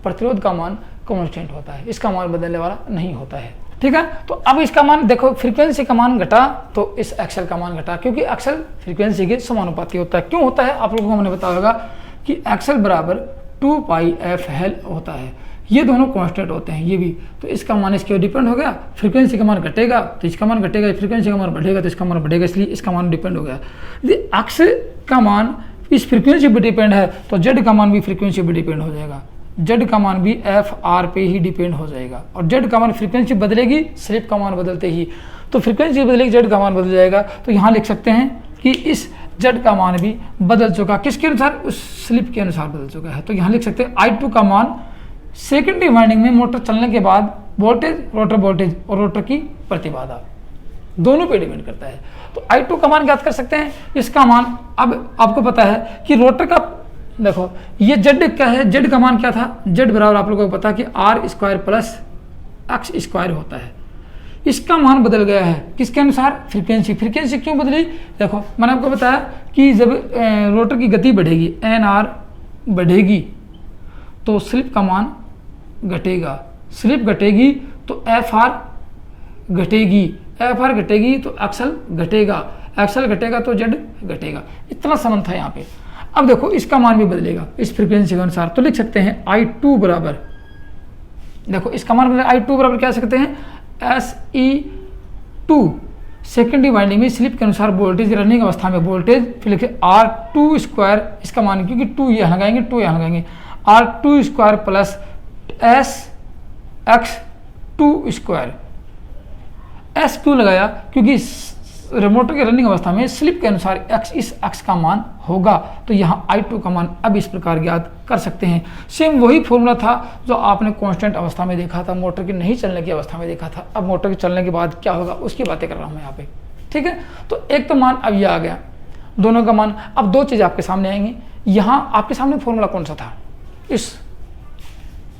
प्रतिरोध का मान कांस्टेंट होता है, इसका मान बदलने वाला नहीं होता है, ठीक है। तो अब इसका मान देखो, फ्रीक्वेंसी का मान घटा तो इस एक्सल का मान घटा, क्योंकि एक्सल फ्रीक्वेंसी के समानुपाती होता है। क्यों होता है, आप लोगों को मैंने बताया होगा, कि एक्सएल बराबर 2 पाई एफ एल होता है। ये दोनों कांस्टेंट होते हैं, ये भी। तो इसका मान इसके ऊपर डिपेंड हो गया, फ्रीक्वेंसी का मान घटेगा तो इसका मान घटेगा, फ्रीक्वेंसी का मान बढ़ेगा तो इसका मान बढ़ेगा, इसलिए इसका मान डिपेंड हो गया। यदि एक्स का मान इस फ्रीक्वेंसी पर डिपेंड है तो जेड का मान भी फ्रीक्वेंसी पर डिपेंड हो जाएगा, जेड का मान भी एफ आर पे ही डिपेंड हो जाएगा। और जेड का मान फ्रीक्वेंसी बदलेगी स्लिप का मान बदलते ही, तो फ्रीक्वेंसी बदलेगी जेड का मान बदल जाएगा। तो यहाँ लिख सकते हैं कि इस जेड का मान भी बदल चुका, किसके अनुसार? उस स्लिप के अनुसार बदल चुका है। तो यहाँ लिख सकते हैं I2 का मान सेकेंडरी वाइंडिंग में मोटर चलने के बाद वोल्टेज, रोटर वोल्टेज और रोटर की प्रतिबाधा दोनों पे डिपेंड करता है। तो I2 का मान ज्ञात कर सकते हैं। इसका मान अब आपको पता है कि रोटर का, देखो ये जेड क्या है, जेड का मान क्या था? जेड बराबर आप लोगों को पता है कि R square plus X square होता है। इसका मान बदल गया है किसके अनुसार? फ्रीक्वेंसी। फ्रीक्वेंसी क्यों बदली? देखो मैंने आपको बताया कि जब रोटर की गति बढ़ेगी, एन आर बढ़ेगी तो स्लिप का मान घटेगा, स्लिप घटेगी तो एफ आर घटेगी, एफ आर घटेगी तो एक्सल घटेगा, एक्सल घटेगा तो जेड घटेगा। इतना संबंध था यहाँ पे। अब देखो इसका मान भी बदलेगा इस फ्रीक्वेंसी के अनुसार। तो लिख सकते हैं I2 बराबर, देखो इसका मान I2 बराबर क्या सकते हैं? SE2 सेकेंडरी वाइंडिंग में स्लिप के अनुसार वोल्टेज, रनिंग अवस्था में वोल्टेज, फिर लिखे R2 स्क्वायर, इसका मान क्योंकि 2 यहाँ लगाएंगे, 2 यहाँ लगाएंगे, R2 स्क्वायर प्लस SX2 स्क्वायर। एस क्यों लगाया? क्योंकि मोटर के रनिंग अवस्था में स्लिप के अनुसार एक्स, इस एक्स का मान होगा। तो यहाँ I2 का मान अब इस प्रकार ज्ञात कर सकते हैं। सेम वही फॉर्मूला था जो आपने कांस्टेंट अवस्था में देखा था, मोटर के नहीं चलने की अवस्था में देखा था। अब मोटर के चलने के बाद क्या होगा उसकी बातें कर रहा हूँ मैं यहाँ पे, ठीक है। तो एक तो मान अब ये आ गया, दोनों का मान। अब दो चीज़ आपके सामने आएंगी। यहाँ आपके सामने फॉर्मूला कौन सा था?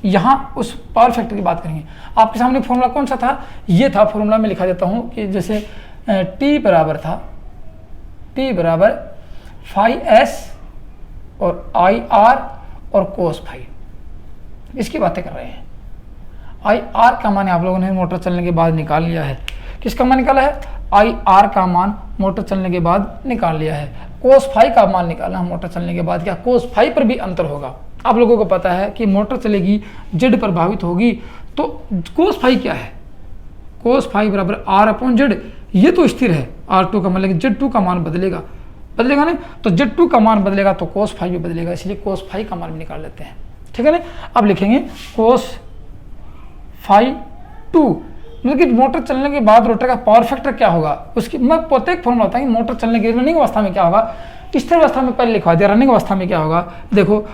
यहाँ उस पावर फैक्टर की बात करेंगे। आपके सामने फॉर्मूला कौन सा था? ये था फॉर्मूला, में लिखा देता हूँ कि जैसे T बराबर था, T बराबर फाई एस और आई आर और कोस फाई, इसकी बातें कर रहे हैं। आई आर का मान आप लोगों ने मोटर चलने के बाद निकाल लिया है। किसका मान निकाला है? आई आर का मान मोटर चलने के बाद निकाल लिया है। कोस फाई का मान निकालना है मोटर चलने के बाद। क्या कोस फाई पर भी अंतर होगा? आप लोगों को पता है कि मोटर चलेगी, जेड प्रभावित होगी, तो कोस फाई क्या है? कोस फाई बराबर आर अपॉन जेड। ये तो स्थिर है R2 का मान, लेकिन जेड 2 का मान बदलेगा, बदलेगा नहीं? तो जेड 2 का मान बदलेगा तो कोस फाई भी बदलेगा, इसलिए कोस फाई का मान भी निकाल लेते हैं, ठीक है ना। अब लिखेंगे कोस फाई 2, मतलब कि मोटर चलने के बाद रोटर का पावर फैक्टर क्या होगा उसकी मैं प्रत्येक फॉर्मूला होता है कि मोटर चलने की रनिंग अवस्था में क्या होगा, स्थिर अवस्था में पहले लिखवा दिया, रनिंग अवस्था में क्या होगा। देखो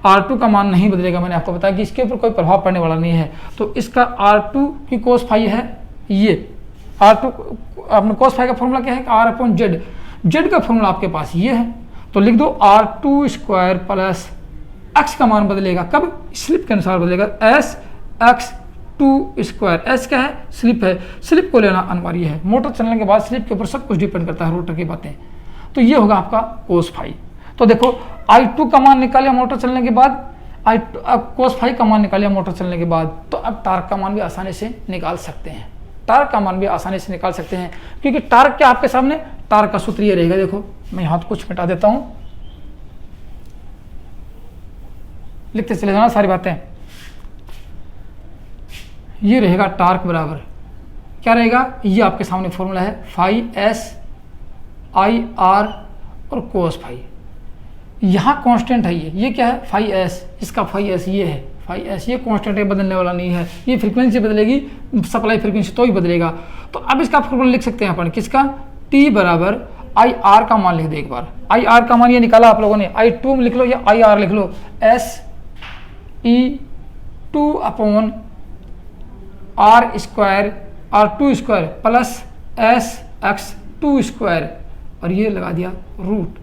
R2 का मान नहीं बदलेगा, मैंने आपको बताया कि इसके ऊपर कोई प्रभाव पड़ने वाला नहीं है। तो इसका R2 की कोस फाई है, ये R2 अपने कोस फाई का फॉर्मूला क्या है? R upon Z. जेड का फॉर्मूला आपके पास ये है, तो लिख दो R2 स्क्वायर प्लस एक्स का मान बदलेगा, कब? स्लिप के अनुसार बदलेगा, SX2 स्क्वायर। एस क्या है? स्लिप है, स्लिप को लेना अनिवार्य है। मोटर चलने के बाद स्लिप के ऊपर सब कुछ डिपेंड करता है, रोटर की बातें। तो ये होगा आपका कोस फाई। तो देखो I2 का मान निकालिया मोटर चलने के बाद, अब कोस फाई का मान निकालिया मोटर चलने के बाद, तो अब टार्क का मान भी आसानी से निकाल सकते हैं। टार्क का मान भी आसानी से निकाल सकते हैं, क्योंकि टार्क क्या आपके सामने? टार्क का सूत्र ये रहेगा। देखो मैं यहाँ तो कुछ मिटा देता हूँ, लिखते चले जाना सारी बातें। ये रहेगा टार्क बराबर क्या रहेगा? ये आपके सामने फॉर्मूला है, फाई एस आई आर और कोस फाई। यहाँ कांस्टेंट है, ये क्या है? फाई एस, इसका फाई एस ये है, फाई एस ये कांस्टेंट है, बदलने वाला नहीं है। ये फ्रीक्वेंसी बदलेगी, सप्लाई फ्रीक्वेंसी तो ही बदलेगा। तो अब इसका फॉर्मूला लिख सकते हैं अपन, किसका? T बराबर आई आर का मान लिख दे एक बार। आई आर का मान ये निकाला आप लोगों ने, I2 में लिख लो या आई आर लिख लो, SE2 upon R square, R2 square प्लस SX2 स्क्वायर, और ये लगा दिया रूट।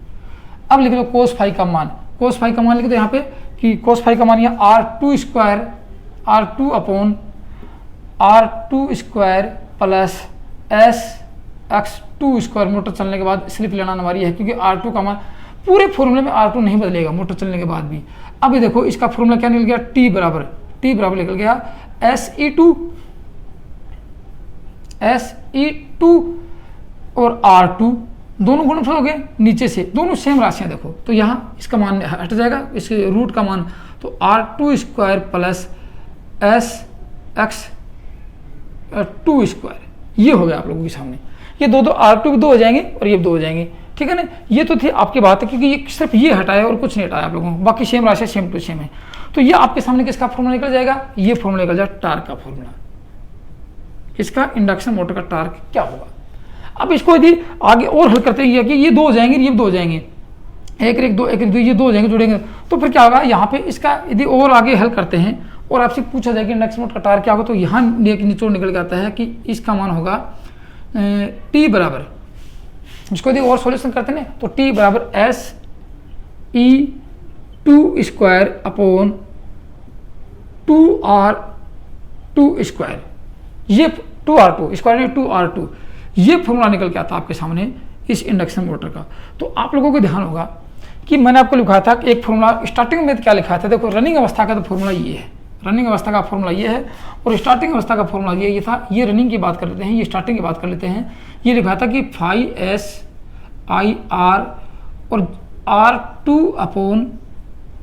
अब लिख लो कोस फाई का मान। कोस फाई का मान लिख दो यहाँ पे कि कोस फाई का मान ये R2 square, R2 upon R2 square प्लस SX2 स्क्वायर। मोटर चलने के बाद स्लिप लेना अनिवार्य है, क्योंकि R2 का मान पूरे फॉर्मूले में R2 नहीं बदलेगा मोटर चलने के बाद भी। अभी देखो इसका फॉर्मूला क्या निकल गया? T बराबर निकल गया SE2 और R2 दोनों गुणनफल हो गए, नीचे से दोनों सेम राशियां देखो, तो यहाँ इसका मान हट जाएगा, इसके रूट का मान, तो R2² प्लस SX2², ये हो गया आप लोगों के सामने। ये दो R2 भी 2 हो जाएंगे और ये 2 हो जाएंगे, ठीक है ना। ये तो थी आपकी बात है, क्योंकि ये सिर्फ ये हटाया और कुछ नहीं हटाया आप लोगों को, बाकी सेम राशि सेम टू सेम है। तो ये आपके सामने किसका फॉर्मूला निकल जाएगा, ये फॉर्मूला निकल जाएगा टार्क का फॉर्मूला, इसका इंडक्शन मोटर का टार्क क्या होगा। अब इसको यदि आगे और हल करते हैं कि ये 2 हो जाएंगे, ये 2 हो जाएंगे, 1 1 2 1 1 2, ये 2 हो जाएंगे, जुड़ेंगे, तो फिर क्या होगा यहाँ पे इसका यदि और आगे हल करते हैं और आपसे पूछा जाए कि इंडक्शन मोटर का टार्क क्या होगा, तो यहाँ निचोड़ निकल के आता है कि इसका मान होगा T बराबर, इसको यदि और सॉल्यूशन करते हैं तो T बराबर SE2² अपॉन 2R2², ये 2R2 स्क्वायर नहीं 2R2, ये फॉर्मूला निकल के आता है आपके सामने इस इंडक्शन मोटर का। तो आप लोगों को ध्यान होगा कि मैंने आपको लिखा था कि एक फॉर्मूला स्टार्टिंग में क्या लिखा था, देखो रनिंग अवस्था का तो फॉर्मूला ये है, रनिंग अवस्था का फॉर्मूला ये है, और स्टार्टिंग अवस्था का फॉर्मूला ये था। ये रनिंग की बात कर लेते हैं, ये स्टार्टिंग की बात कर लेते हैं। ये लिखा था कि phi SIR और R2 upon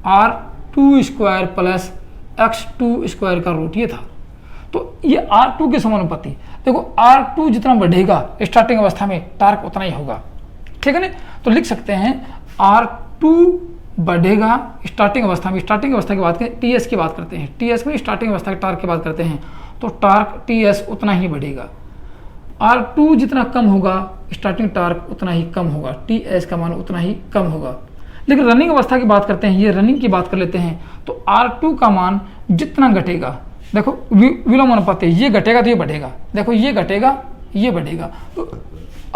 R2² plus X2² का रूट ये था। तो ये R2 के समानुपाती, देखो R2 जितना बढ़ेगा स्टार्टिंग अवस्था में टार्क उतना ही होगा, ठीक है ना। तो लिख सकते हैं R2 बढ़ेगा स्टार्टिंग अवस्था में, स्टार्टिंग अवस्था की बात करें, TS की बात करते हैं, TS में स्टार्टिंग अवस्था के टार्क की बात करते हैं, तो टार्क TS उतना ही बढ़ेगा। R2 जितना कम होगा स्टार्टिंग टार्क उतना ही कम होगा, TS का मान उतना ही कम होगा। लेकिन रनिंग अवस्था की बात करते हैं, ये रनिंग की बात कर लेते हैं, तो R2 का मान जितना घटेगा, देखो विलोम अनुपात, ये घटेगा तो ये बढ़ेगा, देखो ये घटेगा ये बढ़ेगा, तो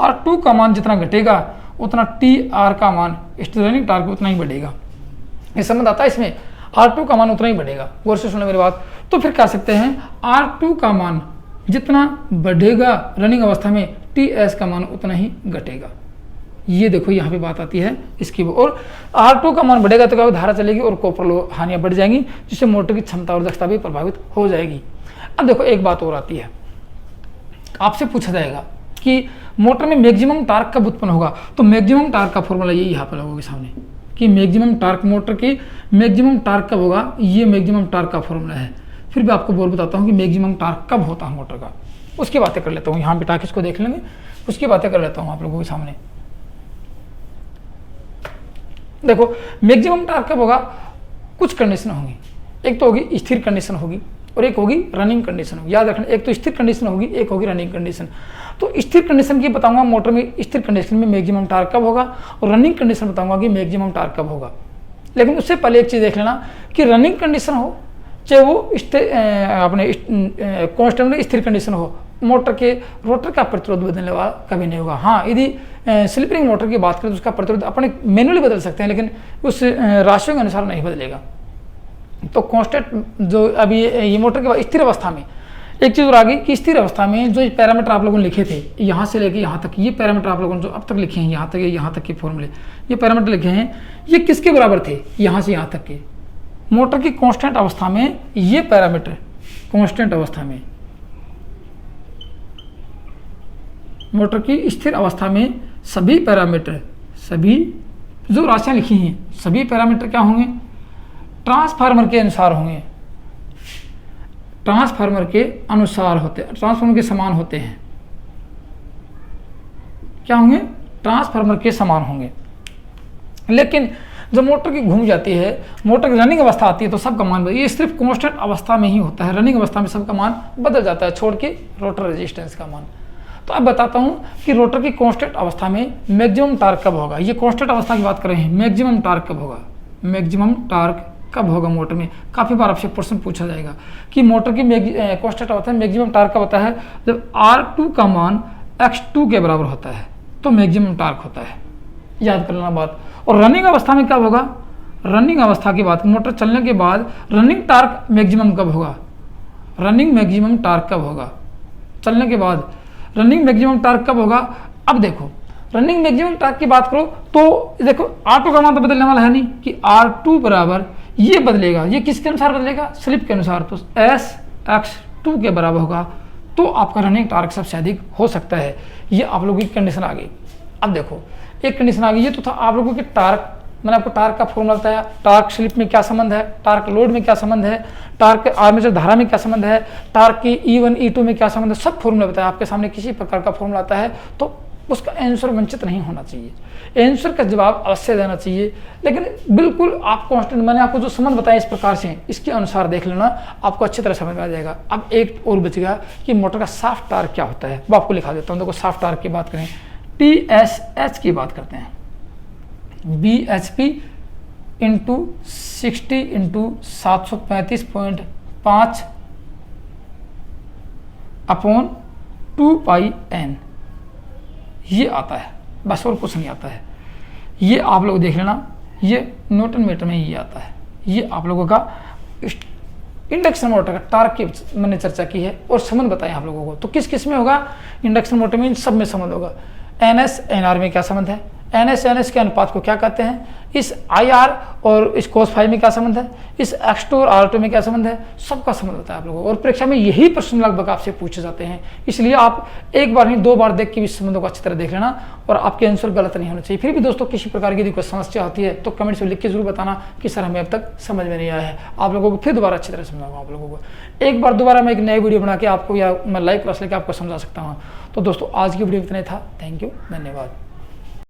R2 का मान जितना घटेगा उतना TR का मान रनिंग टार्क उतना ही बढ़ेगा। ये संबंध आता है इसमें, R2 का मान उतना ही बढ़ेगा, गौर से सुनो मेरी बात। तो फिर कह सकते हैं R2 का मान जितना बढ़ेगा रनिंग अवस्था में, TS का मान उतना ही घटेगा। ये देखो यहाँ पे बात आती है इसकी, और R2 का मान बढ़ेगा तो क्या धारा चलेगी और कॉपर हानियां बढ़ जाएंगी, जिससे मोटर की क्षमता और दक्षता भी प्रभावित हो जाएगी। अब देखो एक बात और आती है, आपसे पूछा जाएगा कि मोटर में मैक्सिमम टार्क कब उत्पन्न होगा, तो मैक्सिमम टार्क का फॉर्मूला यही यहाँ पर लोगों के सामने कि मैक्सिमम टार्क, मोटर की मैक्सिमम टार्क कब होगा, ये मैक्सिमम टार्क का फॉर्मूला है। फिर भी आपको बोल बताता हूँ कि मैक्सिमम टार्क कब होता है मोटर का, उसकी बातें कर लेता हूँ। यहाँ पे टार्क इसको देख लेंगे, उसकी बातें कर लेता हूँ आप लोगों के सामने। देखो मैक्सिमम टार्क कब होगा, कुछ कंडीशन होंगी, एक तो होगी स्थिर कंडीशन होगी और एक होगी रनिंग कंडीशन होगी। याद रखना, एक तो स्थिर कंडीशन होगी, एक होगी रनिंग कंडीशन। तो स्थिर कंडीशन की बताऊंगा मोटर में स्थिर कंडीशन में मैक्सिमम टार्क कब होगा, और रनिंग कंडीशन बताऊंगा कि मैक्सिमम टार्क कब होगा। लेकिन उससे पहले एक चीज़ देख लेना कि रनिंग कंडीशन हो चाहे वो अपने कांस्टेंट स्थिर कंडीशन हो, मोटर के रोटर का प्रतिरोध बदलने वाला कभी नहीं होगा। हाँ, यदि स्लिप-रिंग मोटर की बात करें तो उसका प्रतिरोध अपने मैनुअली बदल सकते हैं, लेकिन उस राशियों के अनुसार नहीं बदलेगा। तो कांस्टेंट जो अभी ये मोटर के स्थिर अवस्था में एक चीज़ और आ गई कि स्थिर अवस्था में जो पैरामीटर आप लोगों ने लिखे थे यहाँ से लेके यहाँ तक, ये पैरामीटर आप लोगों ने जो अब तक लिखे हैं यहाँ तक के फॉर्मूले, ये पैरामीटर लिखे हैं, ये किसके बराबर थे, यहाँ से यहाँ तक के। मोटर की कांस्टेंट अवस्था में ये पैरामीटर, कांस्टेंट अवस्था में, मोटर की स्थिर अवस्था में सभी पैरामीटर, सभी जो राशियां लिखी हैं सभी पैरामीटर क्या होंगे, ट्रांसफार्मर के अनुसार होंगे, ट्रांसफार्मर के अनुसार होते हैं, ट्रांसफार्मर के समान होते हैं। क्या होंगे, ट्रांसफार्मर के समान होंगे। लेकिन जब मोटर की घूम जाती है, मोटर की रनिंग अवस्था आती है तो सबका मान बदल, ये सिर्फ कांस्टेंट अवस्था में ही होता है, रनिंग अवस्था में सबका मान बदल जाता है, छोड़ के रोटर रेजिस्टेंस का मान। तो अब बताता हूं कि रोटर की कांस्टेंट अवस्था में मैक्सिमम टार्क कब होगा। ये कांस्टेंट अवस्था की बात कर रहे हैं, मैक्सिमम टार्क कब होगा, मैक्सिमम टार्क कब होगा मोटर में। काफ़ी बार आपसे प्रश्न पूछा जाएगा कि मोटर की कांस्टेंट अवस्था में मैक्सिमम टार्क कब होता है, जब R2 का मान X2 के बराबर होता है तो मैक्सिमम टार्क होता है, याद कर लेना बात। और रनिंग अवस्था में कब होगा, रनिंग अवस्था की बात, मोटर चलने के बाद रनिंग टार्क मैक्सिमम कब होगा, रनिंग मैक्सिमम टार्क कब होगा, चलने के बाद रनिंग मैक्सिमम टार्क कब होगा। अब देखो रनिंग मैक्सिमम टार्क की बात करो तो देखो R2 का मान तो बदलने वाला है नहीं कि R2 बराबर ये बदलेगा, ये किसके अनुसार बदलेगा, स्लिप के अनुसार, तो SX2 के बराबर होगा, तो आपका रनिंग टार्क सबसे अधिक हो सकता है। ये आप लोगों की कंडीशन आ गई। अब देखो एक कंडीशन आ गई, ये तो था आप लोगों के टार्क, मैंने आपको टार्क का फॉर्मूला बताया, टार्क स्लिप में क्या संबंध है, टार्क लोड में क्या संबंध है, टार्क आर्मेचर धारा में क्या संबंध है, टार्क की E1 E2 में क्या संबंध है, सब फॉर्मूला बताया। आपके सामने किसी प्रकार का फॉर्मूला आता है तो उसका आंसर वंचित नहीं होना चाहिए, आंसर का जवाब अवश्य देना चाहिए, लेकिन बिल्कुल आप कांस्टेंट, मैंने आपको जो संबंध बताया इस प्रकार से इसके अनुसार देख लेना, आपको अच्छी तरह समझ में आ जाएगा। अब एक और बच गया कि मोटर का साफ टार्क क्या होता है, वो आपको लिखा देता हूँ। देखो साफ टार्क की बात करें, TSH की बात करते हैं, BHP into 60 into 735.5 upon 2πn, ये आता है, बस और कुछ नहीं आता है। ये आप लोग देख लेना, ये न्यूटन मीटर में ये आता है। ये आप लोगों का इंडक्शन मोटर का टार्क की मैंने चर्चा की है और संबंध बताया आप लोगों को। तो किस किस में होगा, इंडक्शन मोटर में इन सब में संबंध होगा। NS NR में क्या संबंध है, NS NS के अनुपात को क्या कहते हैं, इस IR और इस cos फाई में क्या संबंध है, इस X2 और R2 में क्या संबंध है, सबका संबंध होता है आप लोगों को। और परीक्षा में यही प्रश्न लगभग आपसे पूछे जाते हैं, इसलिए आप एक बार नहीं 2 बार देख के भी संबंधों को अच्छी तरह देख लेना और आपके आंसर गलत नहीं होना चाहिए। फिर भी दोस्तों किसी प्रकार की यदि कोई समस्या होती है तो कमेंट्स में लिख के जरूर बताना कि सर हमें अब तक समझ में नहीं आया है। आप लोगों को फिर दोबारा अच्छी तरह समझाऊंगा आप लोगों को। एक बार दोबारा मैं एक नई वीडियो बना के आपको या मैं लाइव क्लास लेकर आपको समझा सकता हूँ। तो दोस्तों आज की वीडियो इतना ही था। थैंक यू, धन्यवाद।